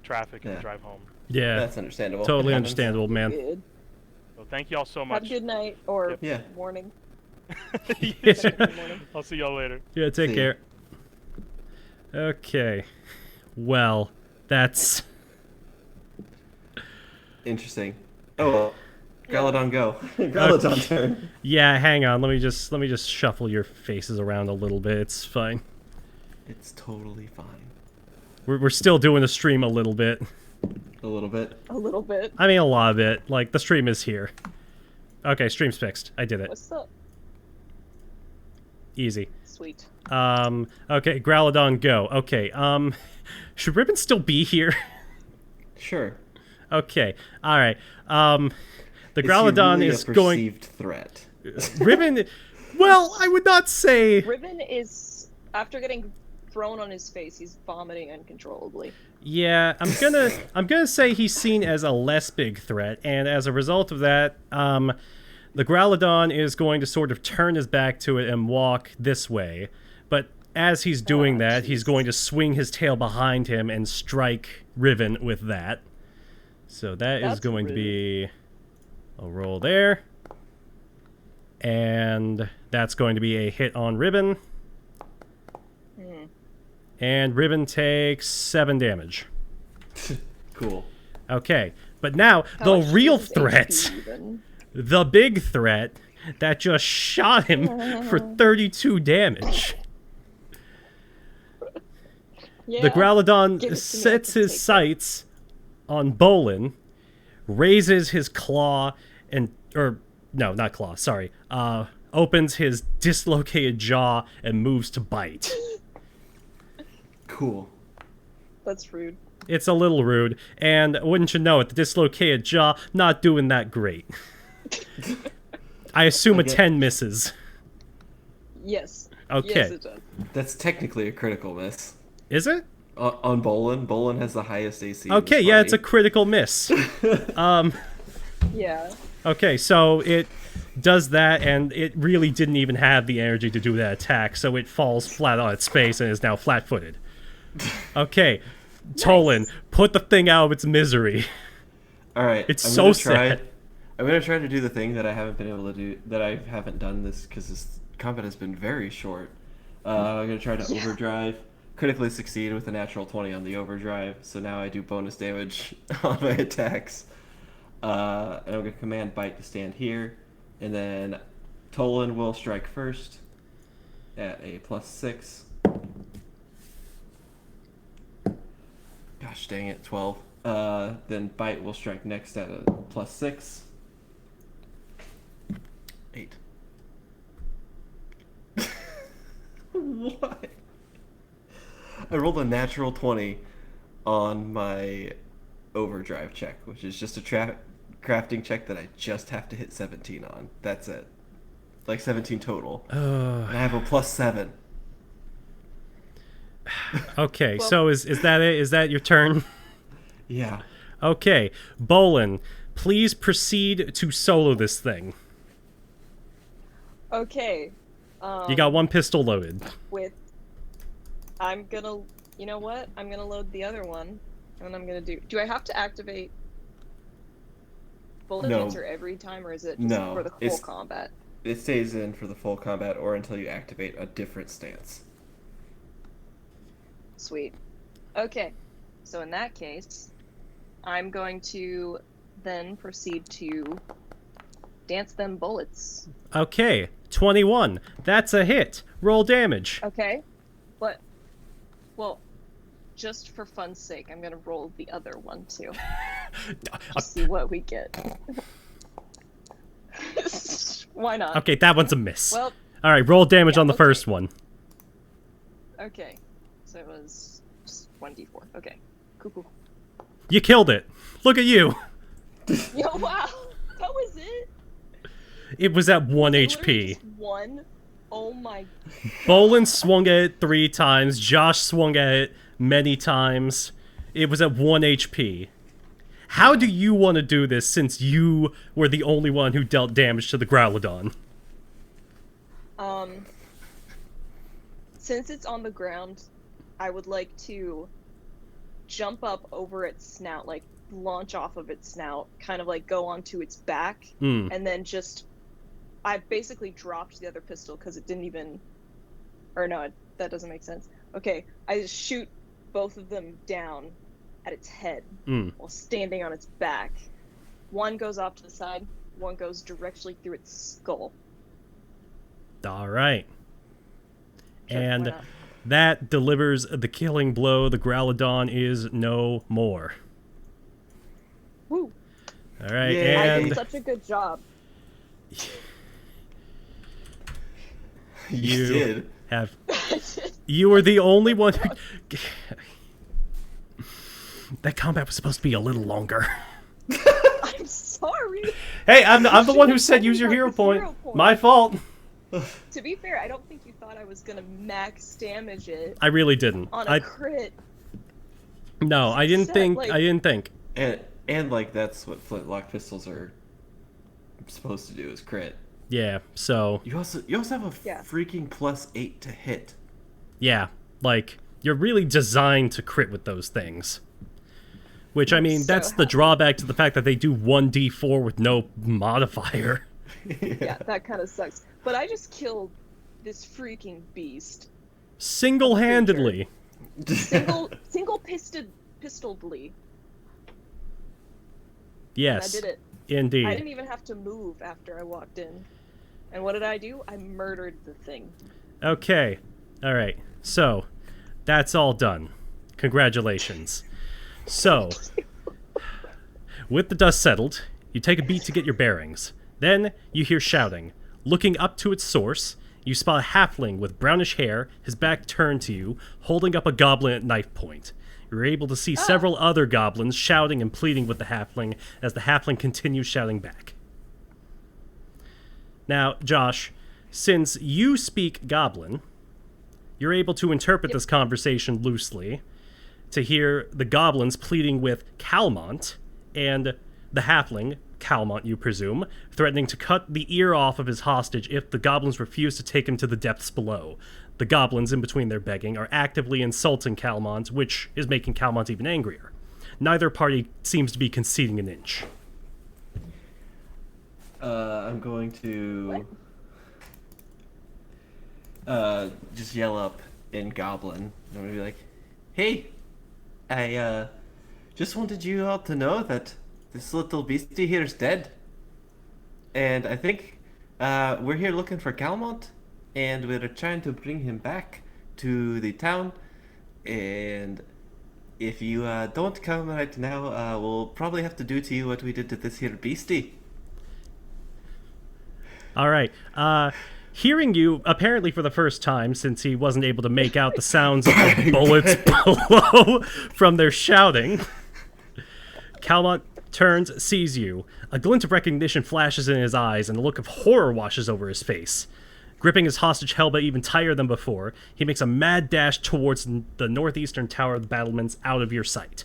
traffic and Yeah. the drive home. Yeah, That's understandable. totally It happens. understandable, man. Good. So thank you all so Have much. a good night or Yep. Yeah. morning. Yes. Good morning. I'll see y'all later. Yeah, take See care. Okay. Well, that's Interesting. Oh well. Growlodon go. Growlodon turn. yeah. Hang on. Let me just shuffle your faces around a little bit. It's fine. It's totally fine. We're still doing the stream a little bit. A little bit. A little bit. I mean, a lot of it. Like the stream is here. Okay, stream's fixed. I did it. What's up? Easy. Sweet. Okay, Growlodon, go. Okay, should Ribbon still be here? Sure. Okay, alright. The Is he Growlodon really is a going... perceived threat. Ribbon... Well, I would not say... Riven is, after getting thrown on his face, he's vomiting uncontrollably. Yeah, I'm gonna say he's seen as a less big threat, and as a result of that, the Growlodon is going to sort of turn his back to it and walk this way. But as he's doing that, he's going to swing his tail behind him and strike Riven with that. So that is That's going to rude. be a roll there. And that's going to be a hit on Ribbon. And Ribbon takes 7 damage. Cool. Okay, but now How the much real is HP threat, even? the big threat that just shot him for 32 damage. Yeah. The Growlodon Give it to me, I sets can his take it. sights on Bolin, raises his claw and no, not claw, sorry. Opens his dislocated jaw and moves to bite. Cool. That's rude. It's a little rude, and wouldn't you know it, the dislocated jaw not doing that great. I assume Okay. a 10 misses. Yes. Okay. Yes, it does. That's technically a critical miss. Is it? On Bolin. Bolin has the highest AC. in Okay, this yeah, it's a party. critical miss. Yeah. Okay, so it does that, and it really didn't even have the energy to do that attack, so it falls flat on its face and is now flat-footed. Okay, Tolan, put the thing out of its misery. All right, It's I'm so gonna try, sad. I'm gonna try to do the thing that I haven't been able to do. That I haven't done this because this combat has been very short. I'm gonna try to overdrive. Critically succeed with a natural 20 on the overdrive. So now I do bonus damage on my attacks. And I'm gonna command Bite to stand here, and then Tolan will strike first at a +6. Gosh dang it, 12. Then Bite will strike next at a +6. 8. What? I rolled a natural 20 on my overdrive check, which is just a crafting check that I just have to hit 17 on. That's it. Like 17 total. And I have a +7. Okay, Well- so is that it? Is that your turn? Yeah. Okay, Bolin, please proceed to solo this thing. Okay. You got one pistol loaded. I'm gonna, you know what? I'm gonna load the other one, and I'm gonna do I have to activate bullet No. answer every time, or is it just No, for the full it's- combat? It stays in for the full combat or until you activate a different stance. Sweet. Okay, so in that case, I'm going to then proceed to dance them bullets. Okay, 21. That's a hit. Roll damage. Okay, but, well, just for fun's sake, I'm gonna roll the other one too. Just see what we get. Why not? Okay, that one's a miss. Well, All right, roll damage yeah, on the okay. first one. okay. So it was just 1d4. Okay. Cool. You killed it. Look at you. Yo, wow! That was it? It was at 1 Literally HP. just one? Oh my... Bolin swung at it 3 times. Josh swung at it many times. It was at 1 HP. How do you want to do this since you were the only one who dealt damage to the Growlodon? Since it's on the ground, I would like to jump up over its snout, like launch off of its snout, kind of like go onto its back, Hmm. and then just... I basically dropped the other pistol because it didn't even... Or no, that doesn't make sense. Okay, I just shoot both of them down at its head Hmm. while standing on its back. One goes off to the side, one goes directly through its skull. All right. Sure, why And not? that delivers the killing blow. The Growlodon is no more. Woo! All right, Yay. I and did such a good job. You- You did. have you were the only one who... That combat was supposed to be a little longer. I'm sorry. Hey, I'm the one who should've said told me use your about hero the point. hero point. My fault. To be fair, I don't think you thought I was gonna max damage it I really didn't. on a crit. No, I didn't Set, think. like- I didn't think. And like that's what flintlock pistols are supposed to do is crit. Yeah. So You also have a Yeah. freaking +8 to hit. yeah, like you're really designed to crit with those things. Which I mean, So that's the happy. drawback to the fact that they do 1d4 with no modifier. Yeah, that kind of sucks. But I just killed this freaking beast. Single-handedly. Single pistoledly. Yes. And I did it. Indeed. I didn't even have to move after I walked in. And what did I do? I murdered the thing. Okay. All right. So, that's all done. Congratulations. So, with the dust settled, you take a beat to get your bearings. Then, you hear shouting. Looking up to its source, you spot a halfling with brownish hair, his back turned to you, holding up a goblin at knife point. You're able to see several other goblins shouting and pleading with the halfling as the halfling continues shouting back. Now, Josh, since you speak goblin, you're able to interpret this conversation loosely to hear the goblins pleading with Calmont and the halfling Calmont, you presume, threatening to cut the ear off of his hostage if the goblins refuse to take him to the depths below. The goblins, in between their begging, are actively insulting Calmont, which is making Calmont even angrier. Neither party seems to be conceding an inch. I'm going to just yell up in Goblin. I'm gonna be like, "Hey, I just wanted you all to know that this little beastie here is dead, and I think we're here looking for Calmont, and we're trying to bring him back to the town. And if you don't come right now, we'll probably have to do to you what we did to this here beastie." All right. Hearing you, apparently for the first time, since he wasn't able to make out the sounds of the bullets below from their shouting, Calmont turns, sees you. A glint of recognition flashes in his eyes, and a look of horror washes over his face. Gripping his hostage Helba even tighter than before, he makes a mad dash towards the northeastern tower of the battlements, out of your sight.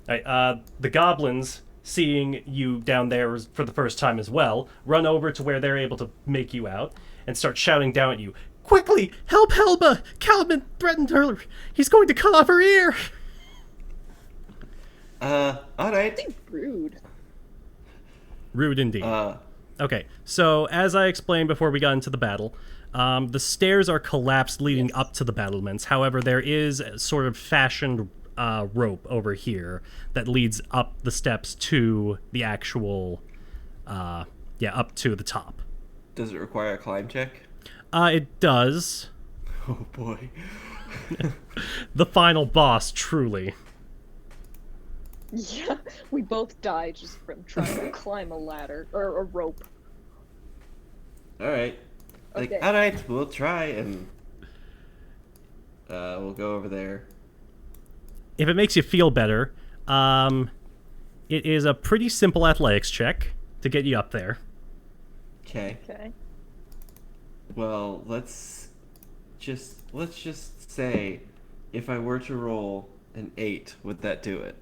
All right, the goblins, seeing you down there for the first time as well, run over to where they're able to make you out and start shouting down at you. "Quickly! Help Helba! Calmont threatened her! He's going to cut off her ear!" Alright. Rude. Rude indeed. Okay, so as I explained before we got into the battle, the stairs are collapsed leading up to the battlements. However, there is a sort of fashioned rope over here that leads up the steps to the actual, up to the top. Does it require a climb check? It does. Oh boy. The final boss, truly. Yeah, we both died just from trying to climb a ladder or a rope. Alright. Like, Okay. alright, we'll try, and we'll go over there. If it makes you feel better, it is a pretty simple athletics check to get you up there. Okay. Okay. Well, let's just say, if I were to roll an 8, would that do it?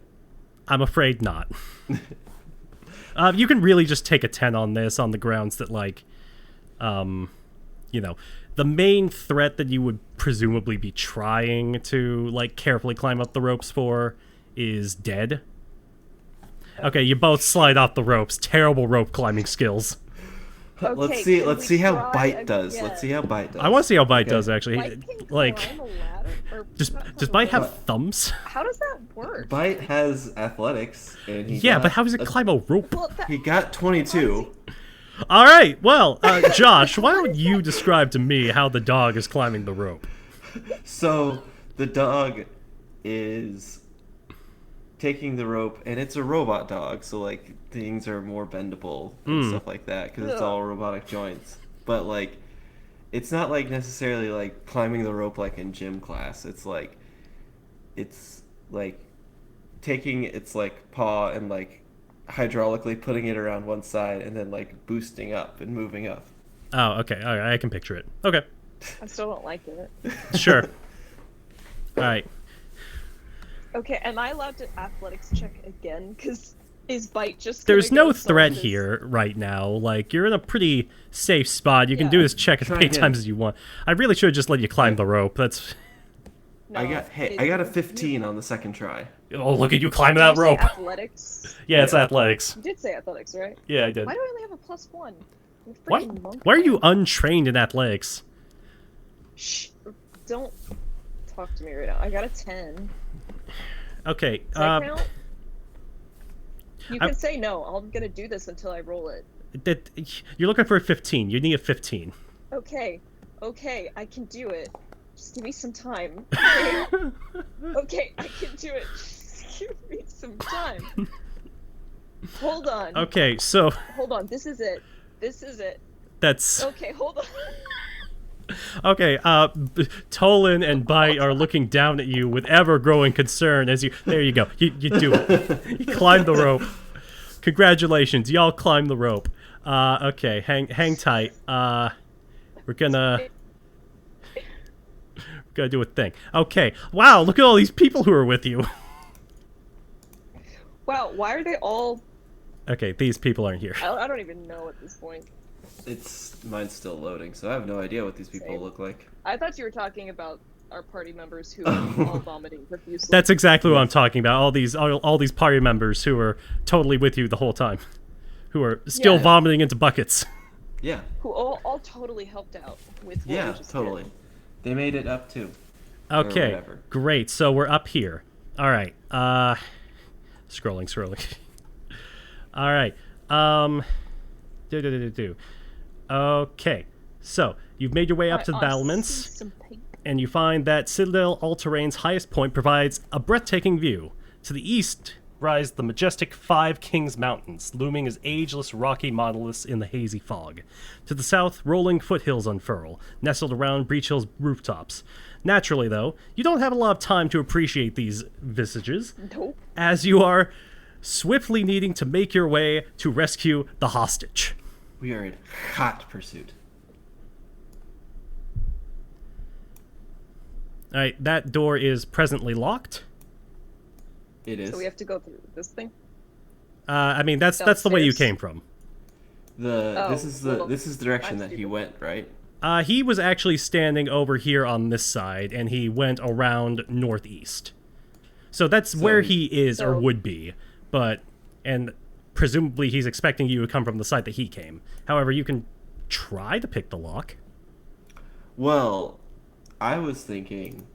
I'm afraid not. You can really just take a 10 on this on the grounds that, like, the main threat that you would presumably be trying to, like, carefully climb up the ropes for is dead. Okay, you both slide off the ropes. Terrible rope climbing skills. Okay, Let's see how Bite does. again? Let's see how Bite does. I want to see how Bite Okay. does, actually. Bite can Like, climb a ladder, or does Bite have thumbs? How does that work? Bite has athletics, and he Yeah, got but how does it climb a rope? Well, He got 22. All right, well, Josh, why don't you describe to me how the dog is climbing the rope? So the dog is taking the rope, and it's a robot dog, so like things are more bendable and stuff like that because it's all robotic joints. But like, it's not like necessarily like climbing the rope like in gym class. It's like taking its like paw and like hydraulically putting it around one side and then like boosting up and moving up. Oh, okay, all right, I can picture it. Okay, I still don't like it. sure. All right. Okay, am I allowed to athletics check again? Because is Bite just There's gonna no go threat solve this? here right now. Like, you're in a pretty safe spot. You can Yeah. do this check as Try many again. times as you want. I really should have just let you climb the rope. That's... No, I got a 15 on the second try. Oh, look at you climbing Did that you say rope. Athletics. Yeah, it's athletics. You did say athletics, right? Yeah, I did. Why do I only have a +1? I'm a Why, freaking monk. why are you untrained in athletics? Shh! Don't talk to me right now. I got a 10. Okay, Does that count? You I- can say no. I'm gonna do this until I roll it. you're looking for a 15. You need a 15. Okay, I can do it. Just give me some time. Okay, I can do it. Just give me some time. Hold on. Okay, so Hold on. This is it. that's... Okay, hold on. Okay, Tolan and Bite are looking down at you with ever-growing concern as you... There you go. You do it. You climb the rope. Congratulations, y'all climb the rope. Okay, hang tight. We're gonna do a thing. Okay. Wow, look at all these people who are with you. Wow, why are they all Okay, these people aren't here. I don't even know at this point. Mine's still loading, so I have no idea what these people Same. look like. I thought you were talking about our party members who are all vomiting profusely. That's exactly what I'm talking about. All these party members who are totally with you the whole time, who are still Yeah. vomiting into buckets. Yeah. who all totally helped out with what Yeah, we just totally. did. They made it up too. Or Okay, whatever. great. So we're up here. All right. Scrolling. All right. Okay. So you've made your way up to the I battlements, see some pink. and you find that Citadel Altaerein's highest point provides a breathtaking view. To the east rise the majestic Five Kings Mountains, looming as ageless rocky monoliths in the hazy fog. To the south, rolling foothills unfurl, nestled around Breach Hill's rooftops. Naturally, though, you don't have a lot of time to appreciate these visages, Nope. as you are swiftly needing to make your way to rescue the hostage. We are in hot pursuit. All right, that door is presently locked. It is. So we have to go through this thing. I mean, that's the way you Downstairs. came from. This is the direction I'm that he stupid. went, right? He was actually standing over here on this side, and he went around northeast. So that's where he is or so- would be, and presumably he's expecting you to come from the side that he came. However, you can try to pick the lock. Well, I was thinking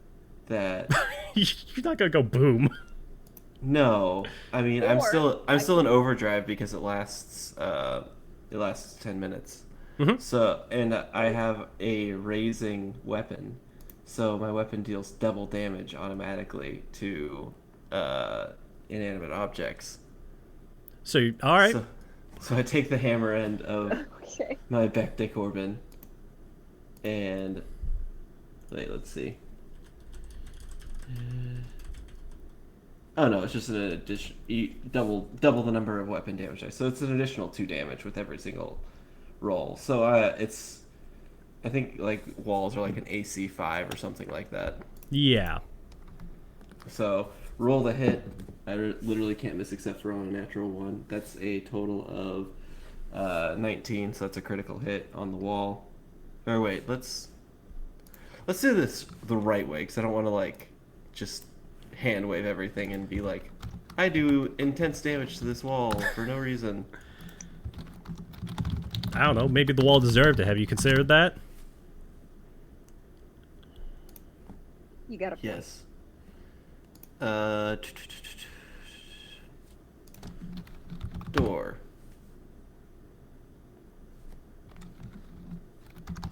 that You're not gonna go boom. no. I mean, I'm Or still in overdrive because it lasts 10 minutes. Mhm. So, and I have a raising weapon. So my weapon deals double damage automatically to inanimate objects. So, all right. So I take the hammer end of Okay. my Bectic Orban and let's see. Oh no, it's just an addition. Double the number of weapon damage dice. So it's an additional 2 damage with every single roll. So I think like walls are like an AC 5 or something like that. Yeah. So roll the hit. I literally can't miss except for on a natural 1. That's a total of 19. So that's a critical hit on the wall. Or wait, let's do this the right way because I don't want to like just hand wave everything and be like, I do intense damage to this wall for no reason. I don't know. Maybe the wall deserved it. Have you considered that? You gotta. Yes. Door.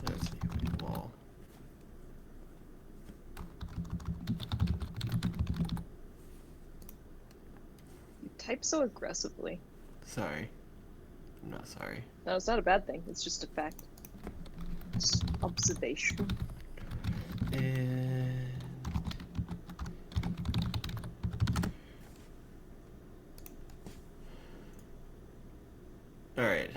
That's the wall. You type so aggressively. Sorry. I'm not sorry. No, it's not a bad thing. It's just a fact. It's observation. And all right.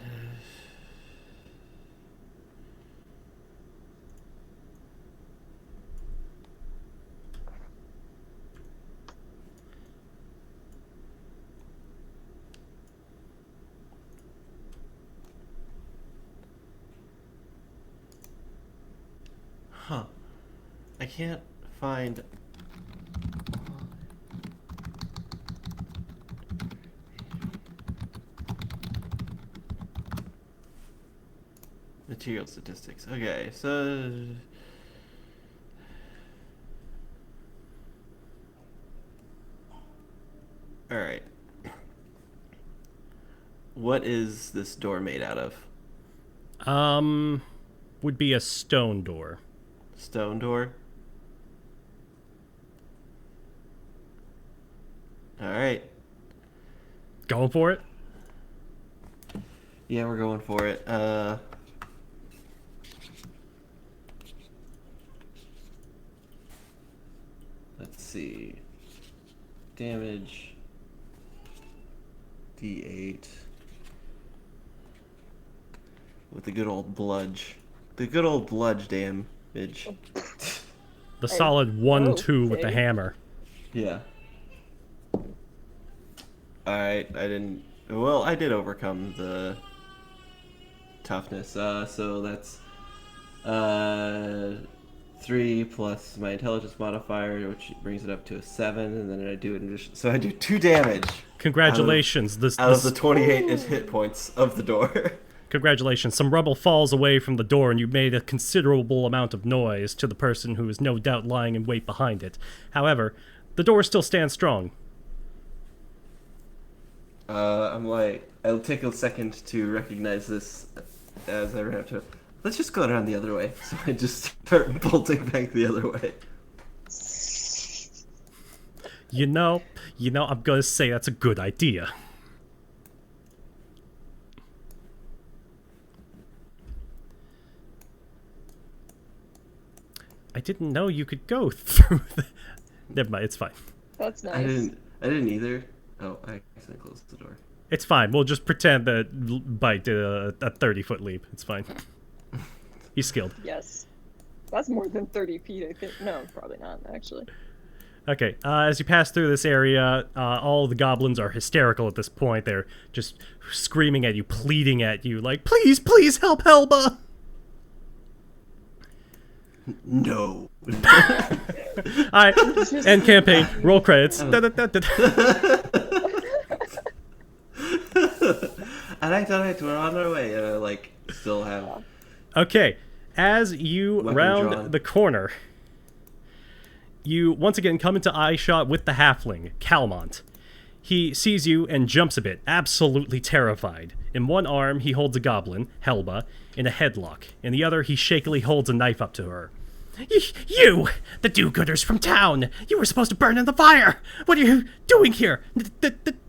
Huh. I can't find. Material statistics. Okay, so. Alright. What is this door made out of? Would be a stone door. Stone door? Alright. Going for it? Yeah, we're going for it. Let's see. Damage. D8. With the good old bludge. The good old bludge damage. The solid 1-2 with the okay. hammer. Yeah. Alright, I didn't. Well, I did overcome the toughness. So that's 3 plus my intelligence modifier, which brings it up to a 7, and then I do so I do 2 damage. Congratulations. Out of the 28 hit points of the door. Congratulations. Some rubble falls away from the door, and you made a considerable amount of noise to the person who is no doubt lying in wait behind it. However, the door still stands strong. I'm like, I'll take a second to recognize this as I ran up to it. Let's just go around the other way. So I just start bolting back the other way. You know, I'm gonna say that's a good idea. I didn't know you could go through the... Never mind, it's fine. That's nice. I didn't either. Oh, I accidentally closed the door. It's fine. We'll just pretend that Bite did a 30-foot leap. It's fine. He's skilled. Yes. That's more than 30 feet, I think. No, probably not, actually. Okay, as you pass through this area, all the goblins are hysterical at this point. They're just screaming at you, pleading at you, like, please, please help Helba! No. Alright, end campaign, roll credits. And alright, we're on our way. And I, like, still have... Okay, as you Weapon round drawn. the corner, you once again come into eye shot with the halfling, Calmont. He sees you and jumps a bit, absolutely terrified. In one arm, he holds a goblin, Helba, in a headlock. In the other, he shakily holds a knife up to her. You! The do-gooders from town! You were supposed to burn in the fire! What are you doing here?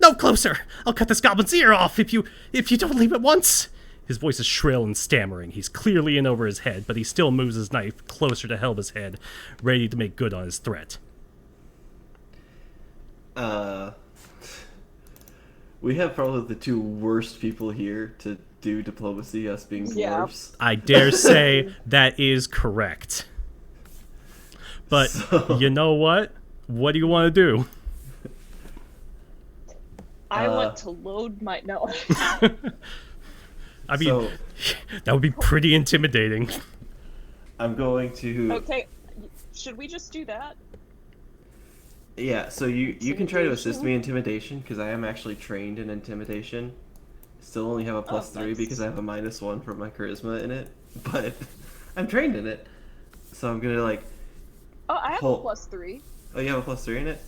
No closer! I'll cut this goblin's ear off if you don't leave at once! His voice is shrill and stammering. He's clearly in over his head, but he still moves his knife closer to Helba's head, ready to make good on his threat. We have probably the 2 worst people here to do diplomacy, us being dwarves. I dare say that is correct. But you know what? What do you want to do? I want to load my... No. I mean, that would be pretty intimidating. I'm going to... Okay, should we just do that? Yeah, so you can try to assist me in intimidation, because I am actually trained in intimidation. Still only have a +3 nice. because I have a -1 for my charisma in it, but I'm trained in it. So I'm gonna, like... Oh, I have a +3. Oh, you have a +3 in it?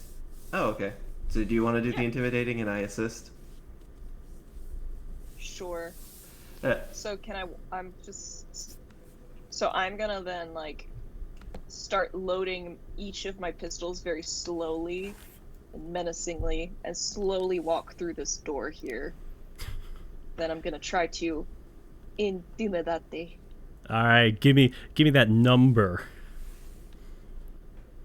Oh, okay. So do you want to do the Yeah. intimidating and I assist? Sure. Yeah. So I'm just... So I'm gonna then, like, start loading each of my pistols very slowly and menacingly, and slowly walk through this door here. Then I'm gonna try to intimidate. Alright, give me that number.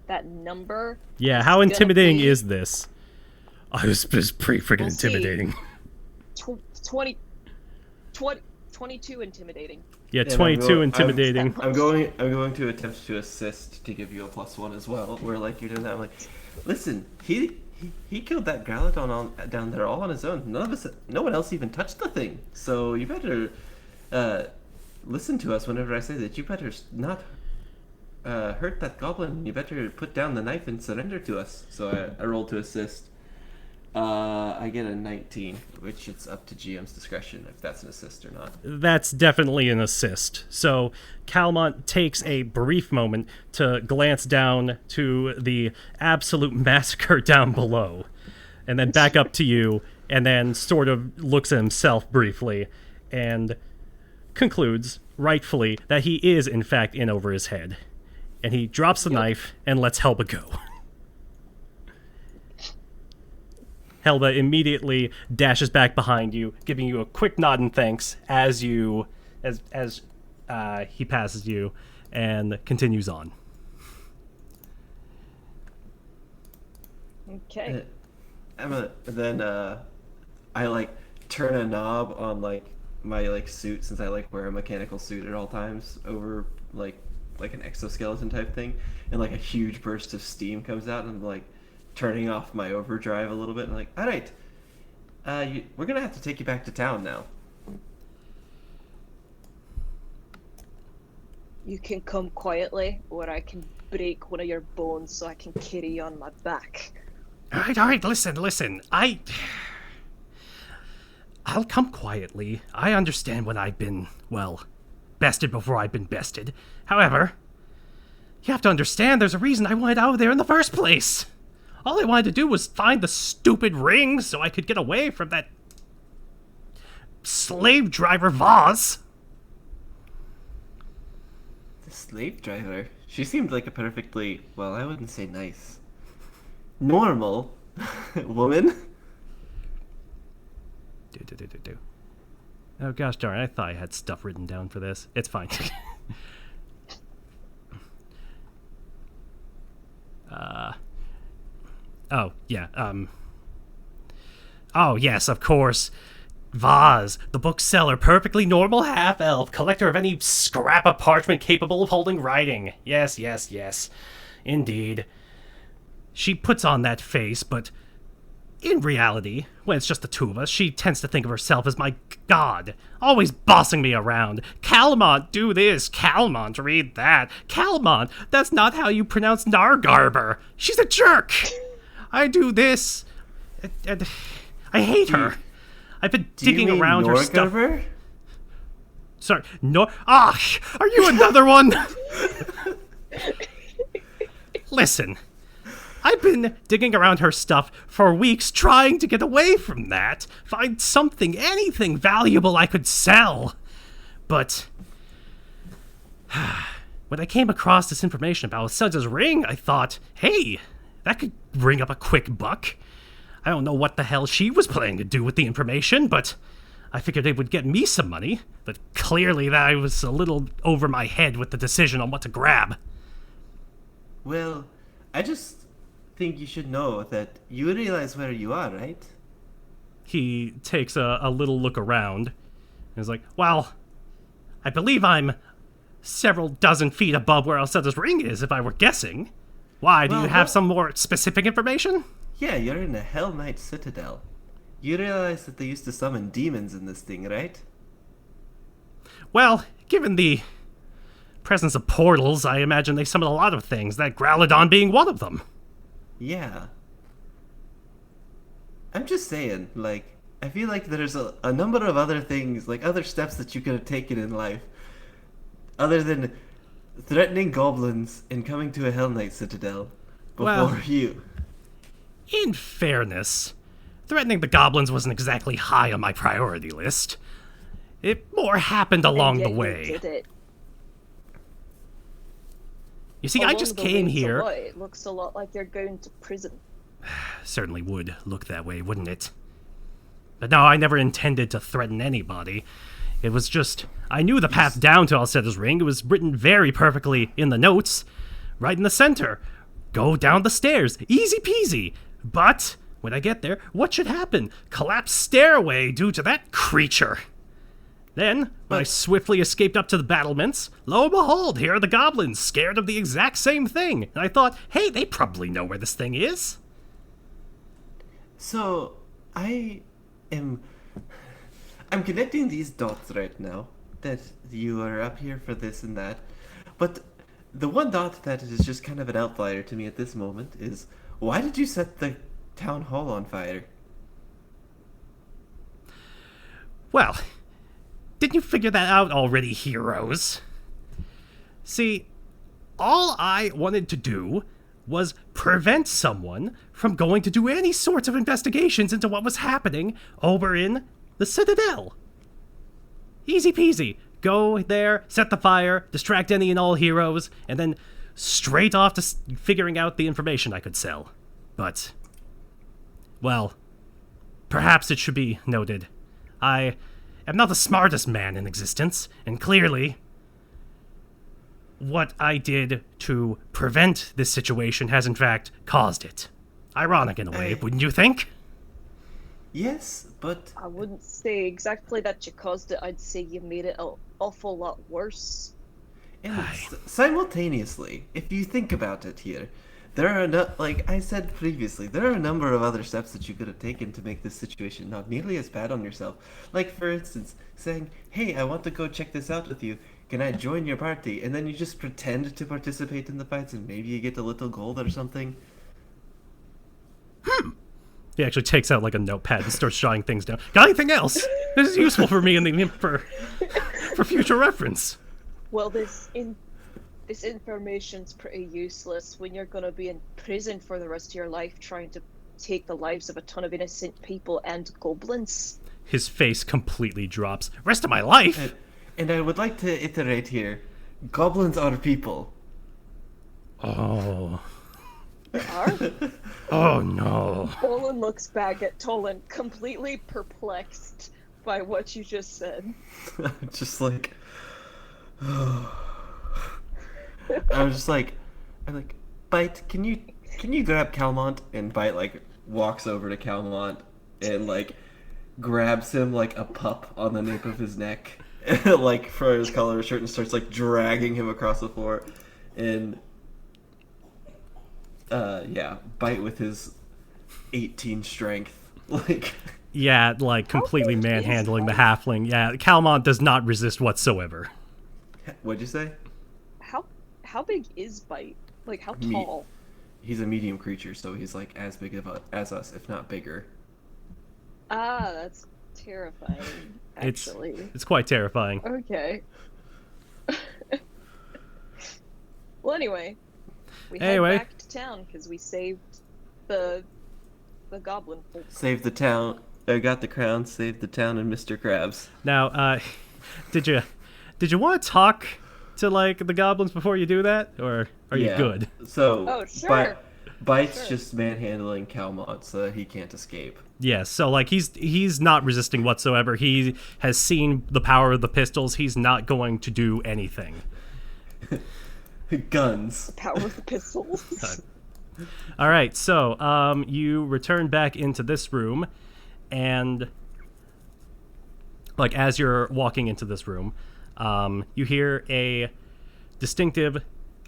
That number? Yeah, how intimidating be- is this? Oh, it's pretty freaking We'll see. intimidating. 22 intimidating. Yeah, And 22 intimidating. I'm going to attempt to assist to give you a +1 as well. Where, like, you're doing that, I'm like, listen, he killed that Growlithe down there all on his own. No one else even touched the thing. So you better listen to us whenever I say that. You better not hurt that goblin. You better put down the knife and surrender to us. So I rolled to assist. I get a 19, which it's up to GM's discretion if that's an assist or not. That's definitely an assist. So Calmont takes a brief moment to glance down to the absolute massacre down below, and then back up to you, and then sort of looks at himself briefly, and concludes, rightfully, that he is in fact in over his head. And he drops the knife and lets Helba go. Helba immediately dashes back behind you, giving you a quick nod and thanks as he passes you, and continues on. Okay. I like turn a knob on like my like suit, since I like wear a mechanical suit at all times over like an exoskeleton type thing, and like a huge burst of steam comes out, and I'm like turning off my overdrive a little bit, and like, all right, we're gonna have to take you back to town now. You can come quietly, or I can break one of your bones so I can carry you on my back. Alright, listen. I'll come quietly. I understand when I've been, well, bested before I've been bested. However, you have to understand there's a reason I wanted out of there in the first place. All I wanted to do was find the stupid ring so I could get away from that slave driver Vaz. The slave driver? She seemed like a perfectly, well, I wouldn't say nice, normal woman. Do. Oh gosh darn, I thought I had stuff written down for this. It's fine. Oh, yeah, oh, yes, of course. Vaz, the bookseller, perfectly normal half-elf, collector of any scrap of parchment capable of holding writing. Yes. Indeed. She puts on that face, but in reality, when it's just the two of us, she tends to think of herself as my god, always bossing me around. Calmont, do this. Calmont, read that. Calmont, that's not how you pronounce Nargarber. She's a jerk. I do this. And I hate her. I've been digging around her stuff. Sorry, no. Ah, are you another one? Listen. I've been digging around her stuff for weeks trying to get away from that. Find something, anything valuable I could sell. But when I came across this information about Suds's ring, I thought, hey, that could bring up a quick buck. I don't know what the hell she was planning to do with the information, but I figured it would get me some money. But clearly that I was a little over my head with the decision on what to grab. Well, I just think you should know that you realize where you are, right? He takes a little look around and is like, well, I believe I'm several dozen feet above where Alcetta's ring is, if I were guessing. Why, do you have some more specific information? Yeah, you're in a Hell Knight Citadel. You realize that they used to summon demons in this thing, right? Well, given the presence of portals, I imagine they summon a lot of things, that Growlodon being one of them. Yeah. I'm just saying, like, I feel like there's a number of other things, like other steps that you could have taken in life, other than threatening goblins and coming to a Hell Knight Citadel before you. In fairness, threatening the goblins wasn't exactly high on my priority list. It more happened along the way. You did it. You see, I just came here. It looks a lot like you're going to prison. Certainly would look that way, wouldn't it? But no, I never intended to threaten anybody. It was just, I knew the path down to Alcetta's ring. It was written very perfectly in the notes, right in the center. Go down the stairs, easy peasy. But when I get there, what should happen? Collapse stairway due to that creature. Then, when I swiftly escaped up to the battlements, lo and behold, here are the goblins, scared of the exact same thing. And I thought, hey, they probably know where this thing is. So, I'm connecting these dots right now, that you are up here for this and that. But the one dot that is just kind of an outlier to me at this moment is, why did you set the town hall on fire? Well, didn't you figure that out already, heroes? See, all I wanted to do was prevent someone from going to do any sorts of investigations into what was happening over in the Citadel. Easy peasy. Go there, set the fire, distract any and all heroes, and then straight off to figuring out the information I could sell. But, well, perhaps it should be noted, I am not the smartest man in existence, and clearly, what I did to prevent this situation has in fact caused it. Ironic in a way, wouldn't you think? Yes, but I wouldn't say exactly that you caused it. I'd say you made it an awful lot worse. and simultaneously, if you think about it here, There are like I said previously, there are a number of other steps that you could have taken to make this situation not nearly as bad on yourself. Like for instance, saying, "Hey, I want to go check this out with you. Can I join your party?" And then you just pretend to participate in the fights, and maybe you get a little gold or something. He actually takes out like a notepad and starts jotting things down. Got anything else? This is useful for me for future reference. Well, this information's pretty useless when you're gonna be in prison for the rest of your life trying to take the lives of a ton of innocent people and goblins. His face completely drops. Rest of my life? And I would like to iterate here. Goblins are people. Oh. They are? Oh no. Olin looks back at Tolan, completely perplexed by what you just said. Just like... I was just like, Bite, can you grab Calmont? And Bite like walks over to Calmont and like grabs him like a pup on the nape of his neck, like for his collar shirt, and starts like dragging him across the floor. And yeah, Bite with his 18 strength, like Yeah, like completely big is manhandling the Bite? halfling. Yeah, Calmont does not resist whatsoever. what'd you say? How big is Bite? Like, how Me- tall? He's a medium creature, so he's like as big as us, if not bigger. Ah, that's terrifying, actually. It's quite terrifying. Okay. Well, anyway, we Anyway. head back to town because we saved the goblin folk. Save the town. I got the crown. Save the town and Mr. Krabs. Now, did you want to talk to like the goblins before you do that, or are you good? So, Oh, sure. Bite's Sure. just manhandling Calmont so that he can't escape. Yes, so like he's not resisting whatsoever. He has seen the power of the pistols. He's not going to do anything. Guns. Power of the pistols. All right, so you return back into this room, and like as you're walking into this room, you hear a distinctive,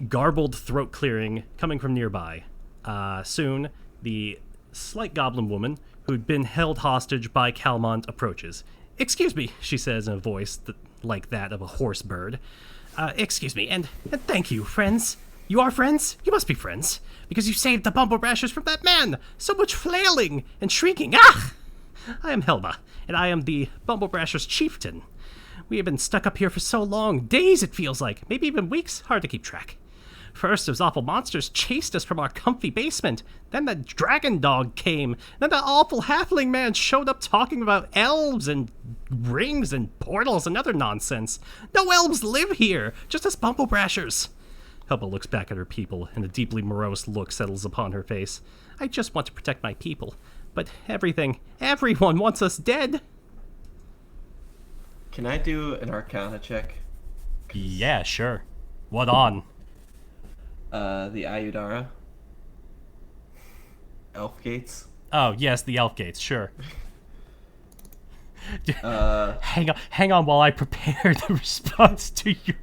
garbled throat clearing coming from nearby. Soon, the slight goblin woman who'd been held hostage by Calmont approaches. "Excuse me," she says in a voice like that of a hoarse bird. "Excuse me, and thank you, friends. You are friends? You must be friends, because you saved the Bumble Brashers from that man! So much flailing and shrieking! Ah! I am Helma, and I am the Bumble Brashers chieftain. We have been stuck up here for so long, days it feels like, maybe even weeks, hard to keep track. First, those awful monsters chased us from our comfy basement. Then the dragon dog came. Then the awful halfling man showed up talking about elves and rings and portals and other nonsense. No elves live here, just us Bumble Brashers." Helma looks back at her people, and a deeply morose look settles upon her face. "I just want to protect my people. But everyone wants us dead." Can I do an Arcana check? Yeah, sure. What on? The Ayudara. Elf Gates. Oh, yes, the elf gates, sure. Hang on while I prepare the response to your...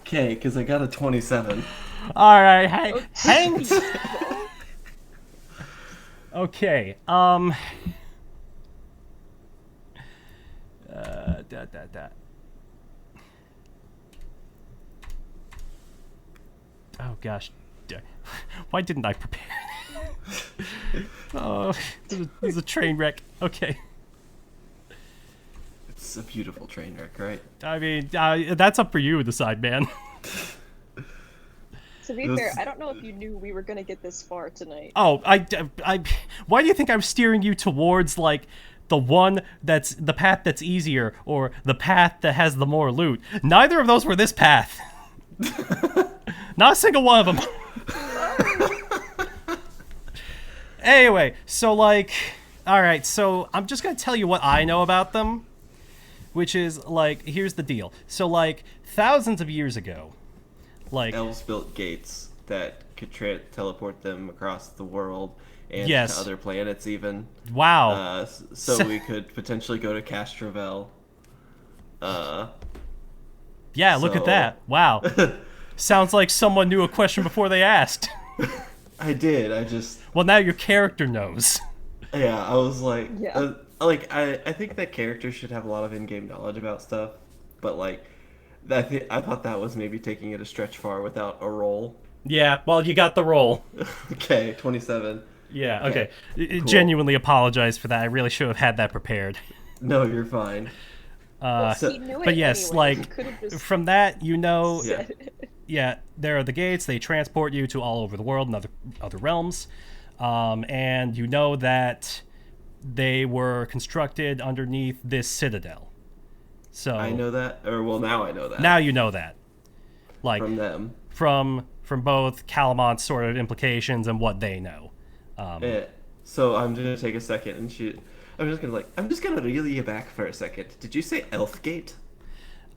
Okay, because I got a 27. All right, hang... Okay, Oh, gosh. Why didn't I prepare? Oh, this is a train wreck. Okay. It's a beautiful train wreck, right? I mean, that's up for you to decide, man. To be fair, I don't know if you knew we were gonna get this far tonight. Oh, why do you think I'm steering you towards, like, the path that's easier, or the path that has the more loot? Neither of those were this path. Not a single one of them. Anyway, so, like, alright, so I'm just gonna tell you what I know about them, which is, like, here's the deal. So, like, thousands of years ago, like... Elves built gates that could teleport them across the world and Yes. to other planets even. Wow. So we could potentially go to Castrovel. Yeah, look at so- that. Wow. Sounds like someone knew a question before they asked. I did. I just Well, now your character knows. yeah. I was like, Yeah. I think that characters should have a lot of in-game knowledge about stuff, but like, I thought that was maybe taking it a stretch far without a roll. Yeah, well, you got the role. Okay, 27. Yeah, okay. Cool. Genuinely apologize for that. I really should have had that prepared. No, you're fine. So- He knew it But yes, anyway. He like, could have just from that, you know, Yeah. said it. yeah, there are the gates. They transport you to all over the world and other realms. And you know that they were constructed underneath this citadel. So I know that, or well, now I know that. now you know that. Like, from them. from both Calmont's sort of implications and what they know. Yeah. So I'm gonna take a second and shoot. I'm just gonna reel you back for a second. Did you say Elfgate?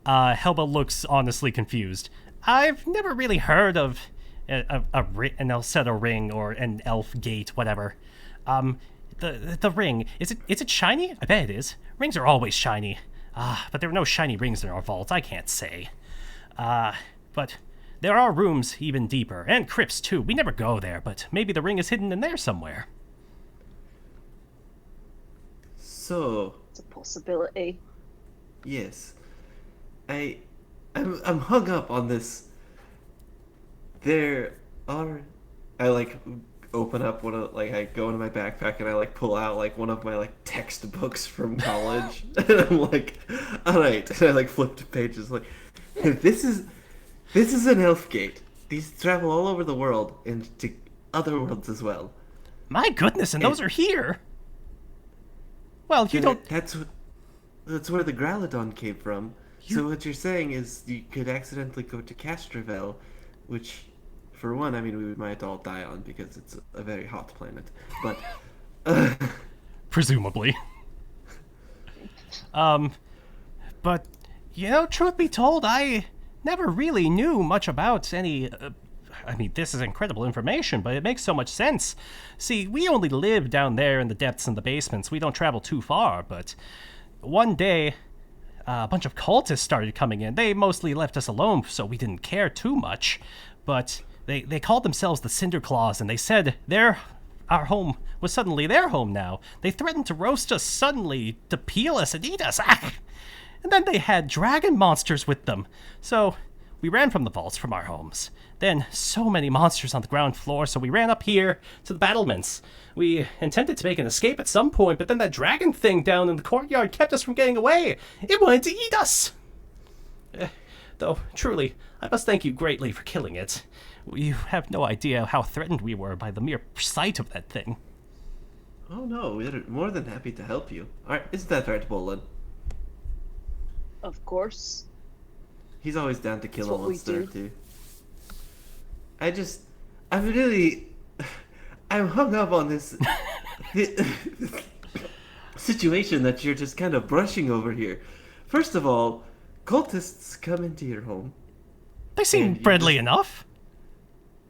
Helba looks honestly confused. I've never really heard of an Elceta ring or an elf gate, whatever. The ring, is it shiny? I bet it is. Rings are always shiny. But there are no shiny rings in our vault, I can't say. But there are rooms even deeper, and crypts too. We never go there, but maybe the ring is hidden in there somewhere. So It's a possibility. yes, I'm hung up on this. There are, I like open up I go into my backpack and I like pull out like one of my like textbooks from college and I'm like, all right, and I like flip to pages like, this is an elf gate. These travel all over the world and to other worlds as well. My goodness, and those are here! Well, you don't... That's where the Growlodon came from. So what you're saying is you could accidentally go to Castrovel, which, for one, I mean, we might all die on because it's a very hot planet. But, Presumably. But, you know, truth be told, I never really knew much about any... I mean, this is incredible information, but it makes so much sense. See, we only live down there in the depths and the basements. We don't travel too far, but one day, a bunch of cultists started coming in. They mostly left us alone, so we didn't care too much. But they called themselves the Cinder Claws, and they said our home was suddenly their home now. They threatened to roast us suddenly, to peel us and eat us. And then they had dragon monsters with them. So we ran from the vaults from our homes. Then so many monsters on the ground floor, so we ran up here to the battlements. We intended to make an escape at some point, but then that dragon thing down in the courtyard kept us from getting away. It wanted to eat us. Though, truly, I must thank you greatly for killing it. You have no idea how threatened we were by the mere sight of that thing. oh no, we're more than happy to help you. Alright, isn't that right, Bolin? Of course. He's always down to kill That's a what we monster do. too. I'm hung up on this situation that you're just kind of brushing over here. First of all, cultists come into your home. They seem And you friendly just- enough.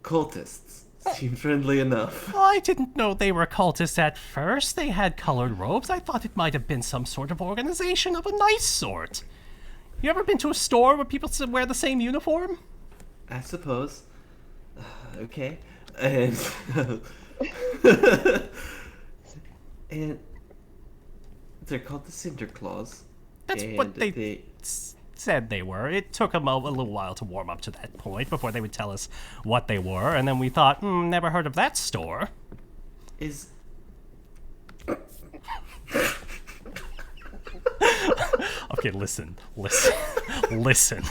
Cultists seem friendly enough. Well, I didn't know they were cultists at first. They had colored robes. I thought it might have been some sort of organization of a nice sort. You ever been to a store where people wear the same uniform? I suppose. Okay. And and they're called the Cinder Claws. That's and what they said they were. It took them a little while to warm up to that point before they would tell us what they were, and then we thought, never heard of that store. is Okay, listen. Listen.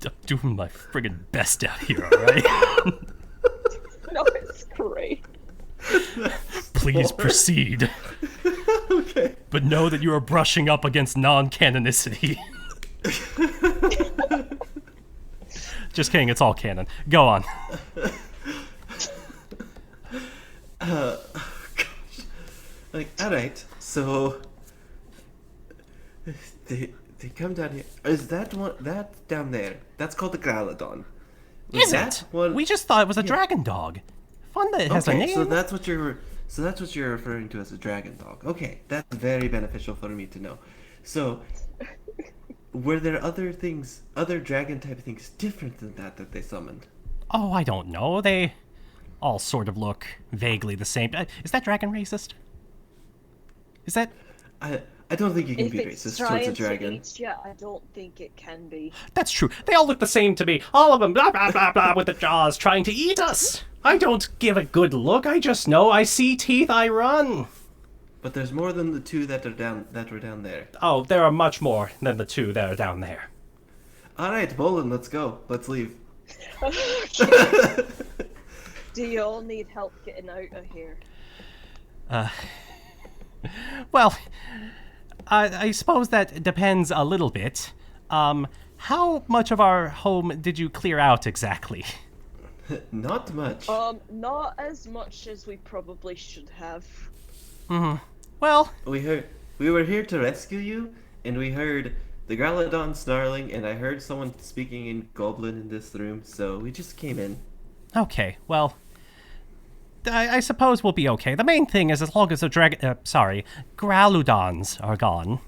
I'm doing my friggin' best out here, alright? No, it's great. Please proceed. okay. But know that you are brushing up against non-canonicity. Just kidding, it's all canon. Go on. Like, alright, so they come down here. Is that one that down there? That's called the Growlodon. Was Is that it? one? We just thought it was a dragon dog. Fun that it has a Okay, name. so that's what you're. So that's what you're referring to as a dragon dog. Okay, that's very beneficial for me to know. So, were there other things, other dragon type things different than that they summoned? Oh, I don't know. They all sort of look vaguely the same. Is that dragon racist? Is that... I don't think you can If be it's racist towards trying a to dragon. eat you, I don't think it can be. That's true. They all look the same to me. All of them, blah, blah, blah, blah, with the jaws trying to eat us. I don't give a good look. I just know I see teeth, I run. But there's more than the two that were down there. Oh, there are much more than the two that are down there. All right, Bolin, let's go. Let's leave. Do you all need help getting out of here? Well, I suppose that depends a little bit. How much of our home did you clear out exactly? Not much. Not as much as we probably should have. Well, We were here to rescue you, and we heard the Growlodon snarling, and I heard someone speaking in Goblin in this room, so we just came in. okay, well, I suppose we'll be okay. The main thing is as long as the Growlodons are gone,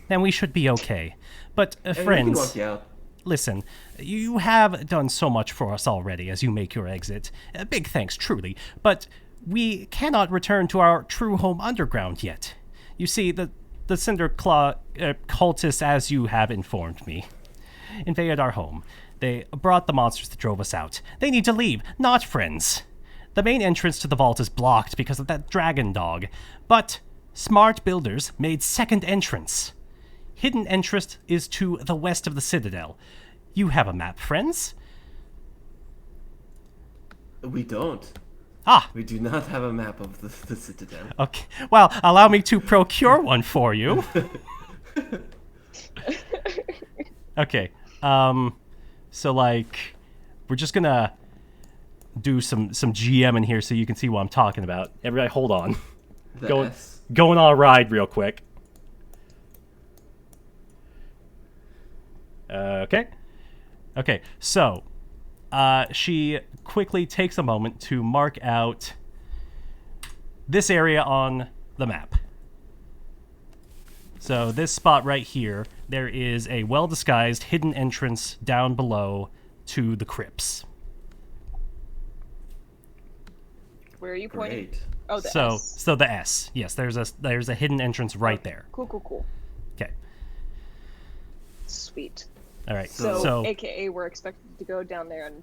then we should be okay. But, And we can friends, walk you out. listen, you have done so much for us already as you make your exit. Big thanks, truly. But we cannot return to our true home underground yet. You see, the Cinderclaw cultists, as you have informed me, invaded our home. They brought the monsters that drove us out. They need to leave, not friends. The main entrance to the vault is blocked because of that dragon dog. But smart builders made second entrance. Hidden entrance is to the west of the Citadel. You have a map, friends? We don't. Ah, We do not have a map of the Citadel. okay. Well, allow me to procure one for you. Okay. So like, we're just gonna do some GM in here so you can see what I'm talking about. Everybody, hold on. The Going S. going on a ride real quick. Okay. Okay. So, she quickly takes a moment to mark out this area on the map. So this spot right here, there is a well-disguised hidden entrance down below to the crypts. Where are you pointing? Great. Oh, the So S. the S. Yes, there's a hidden entrance right there. Cool. Okay. Sweet. All right. So, AKA, we're expected to go down there and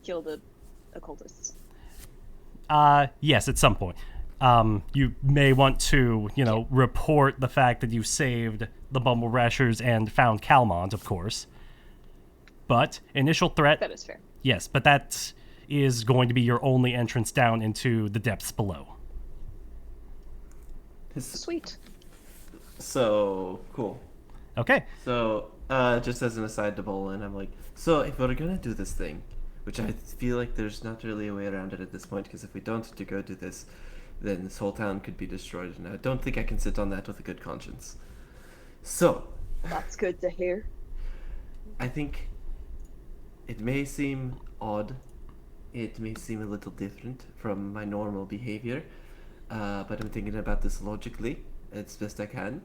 kill the occultists. Yes, at some point. You may want to, report the fact that you saved the Bumble Rashers and found Calmont, of course. But initial threat, That is fair. yes, but that is going to be your only entrance down into the depths below. Sweet. So, cool. Okay. So, just as an aside to Bolin, I'm like, so if we're gonna do this thing, which I feel like there's not really a way around it at this point, because if we don't to go do this, then this whole town could be destroyed, and I don't think I can sit on that with a good conscience. So, That's good to hear. I think it may seem odd, it may seem a little different from my normal behavior, but I'm thinking about this logically as best I can.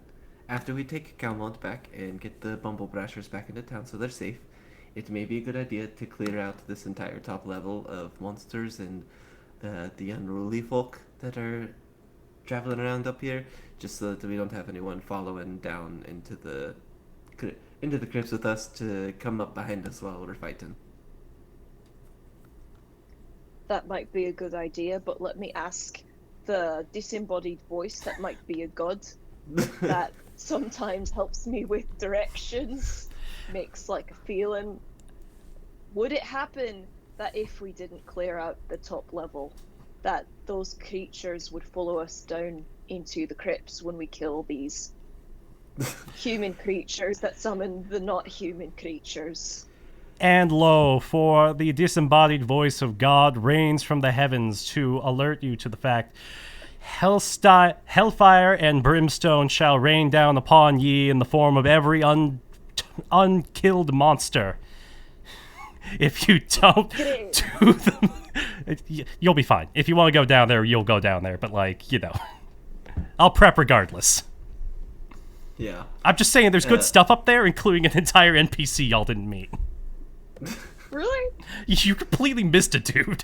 After we take Calmont back and get the Bumble Brashers back into town so they're safe, it may be a good idea to clear out this entire top level of monsters and the unruly folk that are traveling around up here, just so that we don't have anyone following down into the crypts with us to come up behind us while we're fighting. That might be a good idea, but let me ask the disembodied voice that might be a god that sometimes helps me with directions, makes like a feeling. Would it happen that if we didn't clear out the top level, that those creatures would follow us down into the crypts when we kill these human creatures that summon the not human creatures? And lo, for the disembodied voice of God reigns from the heavens to alert you to the fact hellfire and brimstone shall rain down upon ye in the form of every unkilled monster. If you don't do them, You'll be fine. If you want to go down there, you'll go down there. But I'll prep regardless. Yeah. I'm just saying there's good stuff up there, including an entire NPC y'all didn't meet. Really? You completely missed a dude.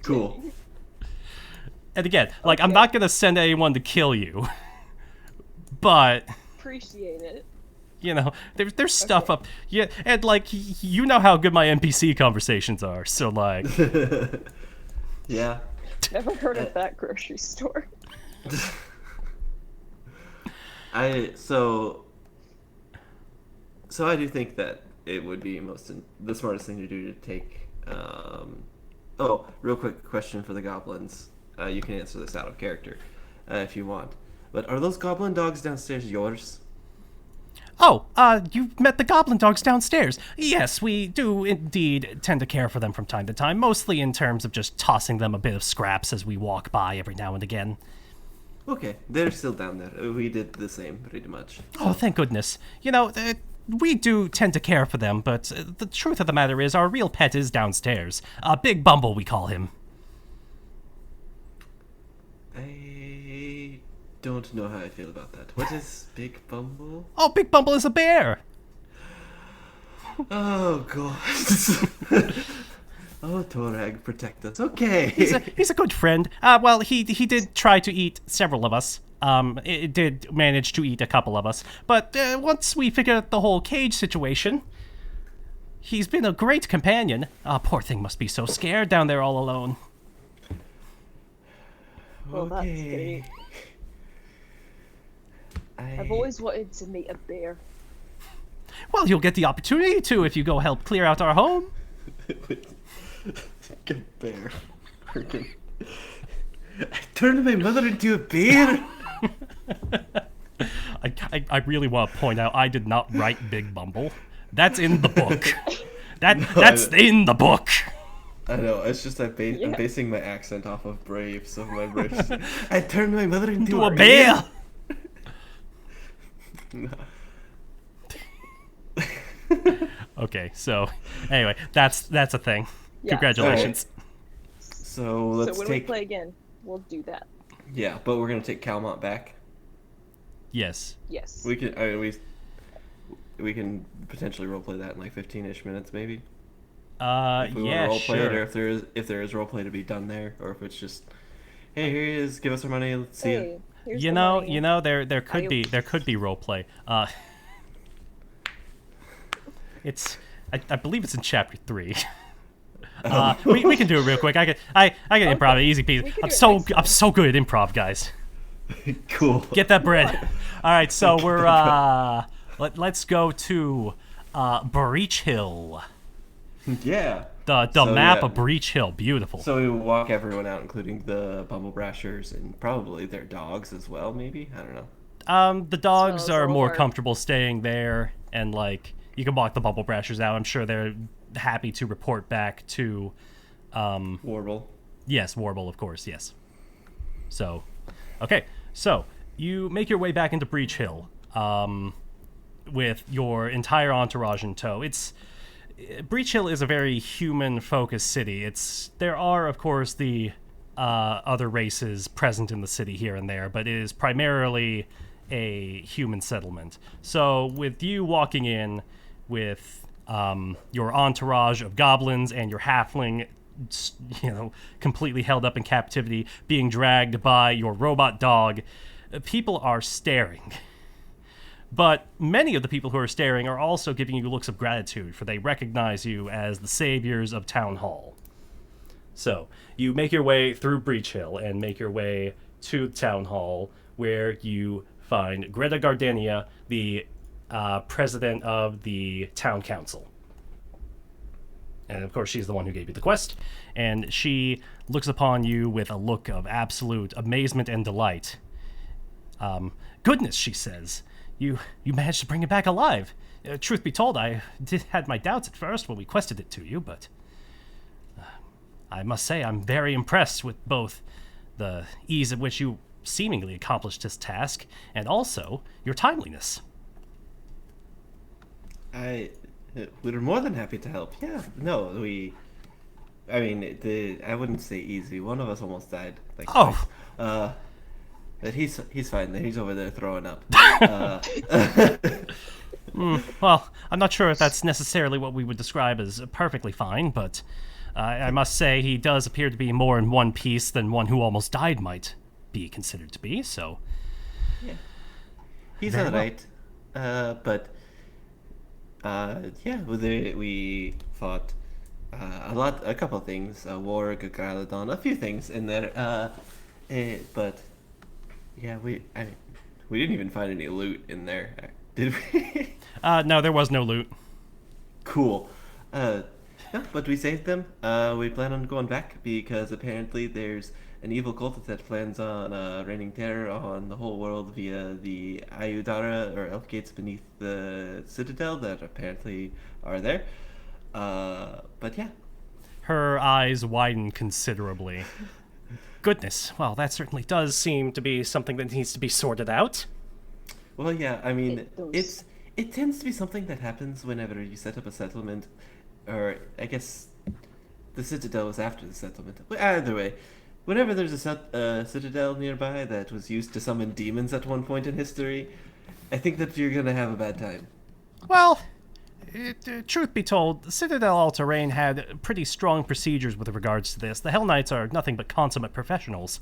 Cool. And again, I'm not going to send anyone to kill you. But, Appreciate it. there's stuff up. Yeah, and, you know how good my NPC conversations are. So, Yeah. Never heard of that grocery store. So I do think that it would be the smartest thing to do to take. Real quick question for the goblins. You can answer this out of character if you want. But are those goblin dogs downstairs yours? Oh, you met the goblin dogs downstairs. Yes, we do indeed tend to care for them from time to time, mostly in terms of just tossing them a bit of scraps as we walk by every now and again. Okay, they're still down there. We did the same, pretty much. Oh, thank goodness. We do tend to care for them, but the truth of the matter is our real pet is downstairs. Big Bumble, we call him. I don't know how I feel about that. What is Big Bumble? Oh, Big Bumble is a bear! Oh, God. Oh, Torag, protect us. Okay. He's a good friend. He did try to eat several of us. It did manage to eat a couple of us. But once we figured out the whole cage situation, he's been a great companion. Poor thing must be so scared down there all alone. Well, that's great. I've always wanted to meet a bear. Well, you'll get the opportunity to if you go help clear out our home. Good bear. I turned my mother into a bear. I really want to point out I did not write Big Bumble. That's in the book. That's in the book. I know. It's just I'm basing my accent off of Brave, so my Brave. I turned my mother into a bear. No. Okay, so anyway, that's a thing. Yeah. Congratulations. Right. So let's when take. we play again, we'll do that. Yeah, but we're gonna take Calmont back. Yes. Yes. We can. We can potentially roleplay that in like 15-ish minutes, maybe. If we yeah, want to roleplay it, sure. or if there is roleplay to be done there, or if it's just, hey, here he is, give us our money, let's see it. Here's You the know, money. there could be roleplay. I believe it's in chapter 3. We can do it real quick. I can improv it, easy peasy. I'm so good at improv, guys. Cool. Get that bread. All right, so we're let's go to Breach Hill. Yeah. The map of Breach Hill, beautiful. So we walk everyone out, including the Bumble Brashers and probably their dogs as well. Maybe, I don't know. The dogs So are more over. comfortable staying there, and you can walk the Bumble Brashers out. I'm sure they're happy to report back to Warble. Yes, Warble, of course, yes. So, okay, so you make your way back into Breach Hill with your entire entourage in tow. Breach Hill is a very human-focused city. There are, of course, the other races present in the city here and there, but it is primarily a human settlement. So, with you walking in with your entourage of goblins and your halfling, completely held up in captivity, being dragged by your robot dog, people are staring. But many of the people who are staring are also giving you looks of gratitude, for they recognize you as the saviors of Town Hall. So, you make your way through Breach Hill and make your way to Town Hall, where you find Greta Gardenia, the president of the town council. And of course, she's the one who gave you the quest. And she looks upon you with a look of absolute amazement and delight. Goodness, she says. You managed to bring it back alive. Truth be told, I had my doubts at first when we quested it to you, but I must say I'm very impressed with both the ease at which you seemingly accomplished this task and also your timeliness. We're more than happy to help. Yeah, no, I mean, I wouldn't say easy. One of us almost died, like Oh. twice. But he's fine. He's over there throwing up. Uh, Well, I'm not sure if that's necessarily what we would describe as perfectly fine, but I must say he does appear to be more in one piece than one who almost died might be considered to be, so... he's Very well. alright. But yeah, we fought a couple of things, a warg, a Grylodon, a few things in there. But yeah, we didn't even find any loot in there, did we? No, there was no loot. Cool. Yeah, but we saved them. We plan on going back because apparently there's an evil cult that plans on raining terror on the whole world via the Ayudara or elf gates beneath the Citadel that apparently are there. But yeah. Her eyes widen considerably. Goodness, well, that certainly does seem to be something that needs to be sorted out. Well, yeah, I mean, It does. it tends to be something that happens whenever you set up a settlement, or I guess the Citadel was after the settlement. But either way, whenever there's a Citadel nearby that was used to summon demons at one point in history, I think that you're gonna have a bad time. Well, truth be told, the Citadel Altaerein had pretty strong procedures with regards to this. The Hell Knights are nothing but consummate professionals.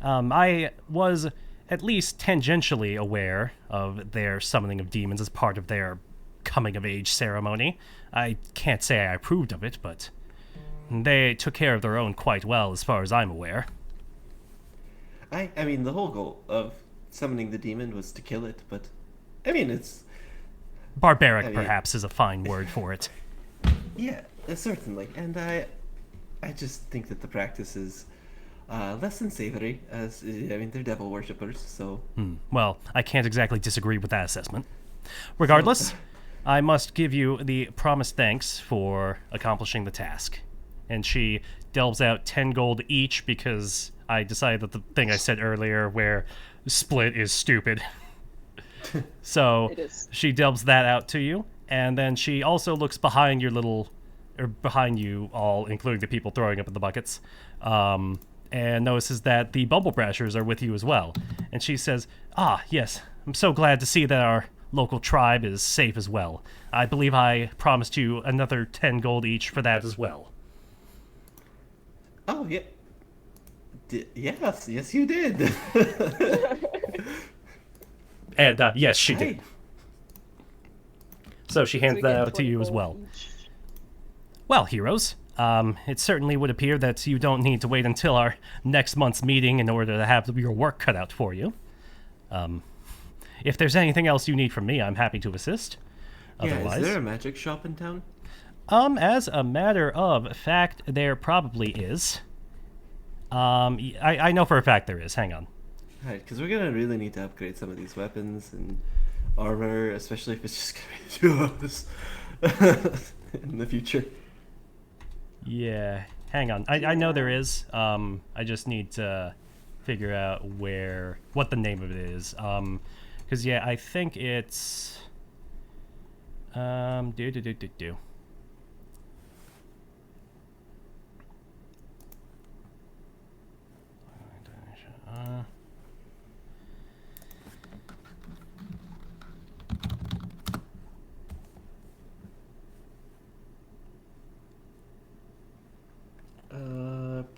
I was at least tangentially aware of their summoning of demons as part of their coming-of-age ceremony. I can't say I approved of it, but they took care of their own quite well as far as I'm aware. I mean, the whole goal of summoning the demon was to kill it, but I mean, it's Barbaric, I mean- perhaps, is a fine word for it. yeah, certainly, and I just think that the practice is less than savory. As I mean, they're devil worshippers, so Well, I can't exactly disagree with that assessment. Regardless, I must give you the promised thanks for accomplishing the task. And she delves out 10 gold each because I decided that the thing I said earlier where split is stupid. So It is. she delves that out to you, and then she also looks behind behind you all, including the people throwing up in the buckets, and notices that the Bubble Brashers are with you as well. And she says, "Ah, yes, I'm so glad to see that our local tribe is safe as well. I believe I promised you another 10 gold each for that as well." oh yeah, yes, you did. And yes, she did. Right. So she hands We that get out to 20 you as gold well. each. Well, heroes, it certainly would appear that you don't need to wait until our next month's meeting in order to have your work cut out for you. If there's anything else you need from me, I'm happy to assist. Yeah, Otherwise, is there a magic shop in town? as a matter of fact, there probably is. I know for a fact there is. Hang on. Right, because we're gonna really need to upgrade some of these weapons and armor, especially if it's just gonna be 2 of us in the future. Yeah, hang on. I know there is. I just need to figure out what the name of it is. Because yeah, I think it's do.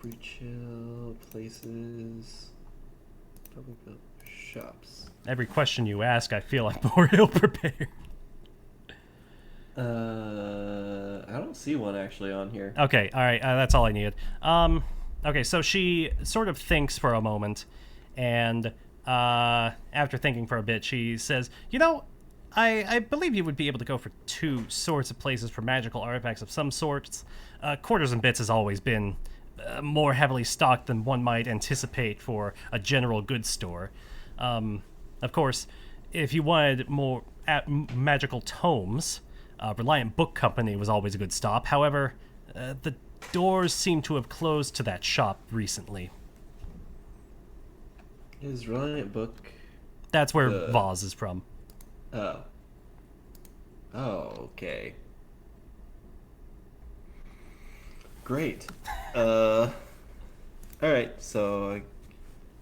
Breach Hill, places, public build shops. Every question you ask, I feel I'm more ill prepared. I don't see one actually on here. Okay, all right, that's all I needed. Okay, so she sort of thinks for a moment, and after thinking for a bit, she says, "You know, I believe you would be able to go for 2 sorts of places for magical artifacts of some sorts. Quarters and Bits has always been more heavily stocked than one might anticipate for a general goods store. Of course, if you wanted more magical tomes, Reliant Book Company was always a good stop. However, the doors seem to have closed to that shop recently. Is Reliant Book? That's where Vaz is from. Oh. Oh, okay. Great. All right. So,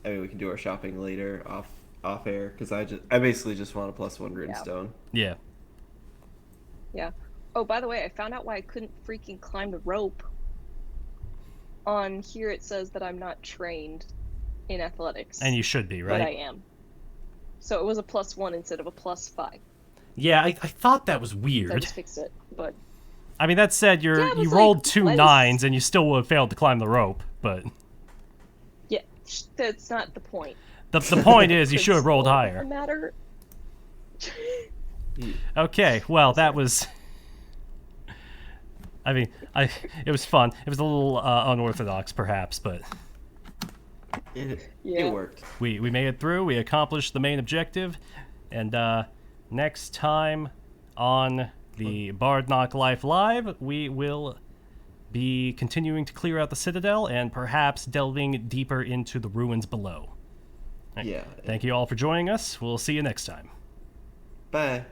I mean, we can do our shopping later off air because I basically just want a +1 Grimstone. Yeah. Yeah. Oh, by the way, I found out why I couldn't freaking climb the rope. On here it says that I'm not trained in athletics. And you should be, right? But I am. So it was a +1 instead of a +5. Yeah, I thought that was So I weird. just fixed it. But I mean, that said, Yeah, it you was rolled like, 2 what is- 9s and you still would have failed to climb the rope. But yeah, that's not the point. the point is, you Could should have rolled still higher. matter. Okay, well, that was. I mean, it was fun. It was a little unorthodox, perhaps, but It Yeah. worked. we made it through. We accomplished the main objective, and next time on the Bard Knock Life Live, we will be continuing to clear out the Citadel and perhaps delving deeper into the ruins below. Yeah. Thank you all for joining us. We'll see you next time. Bye.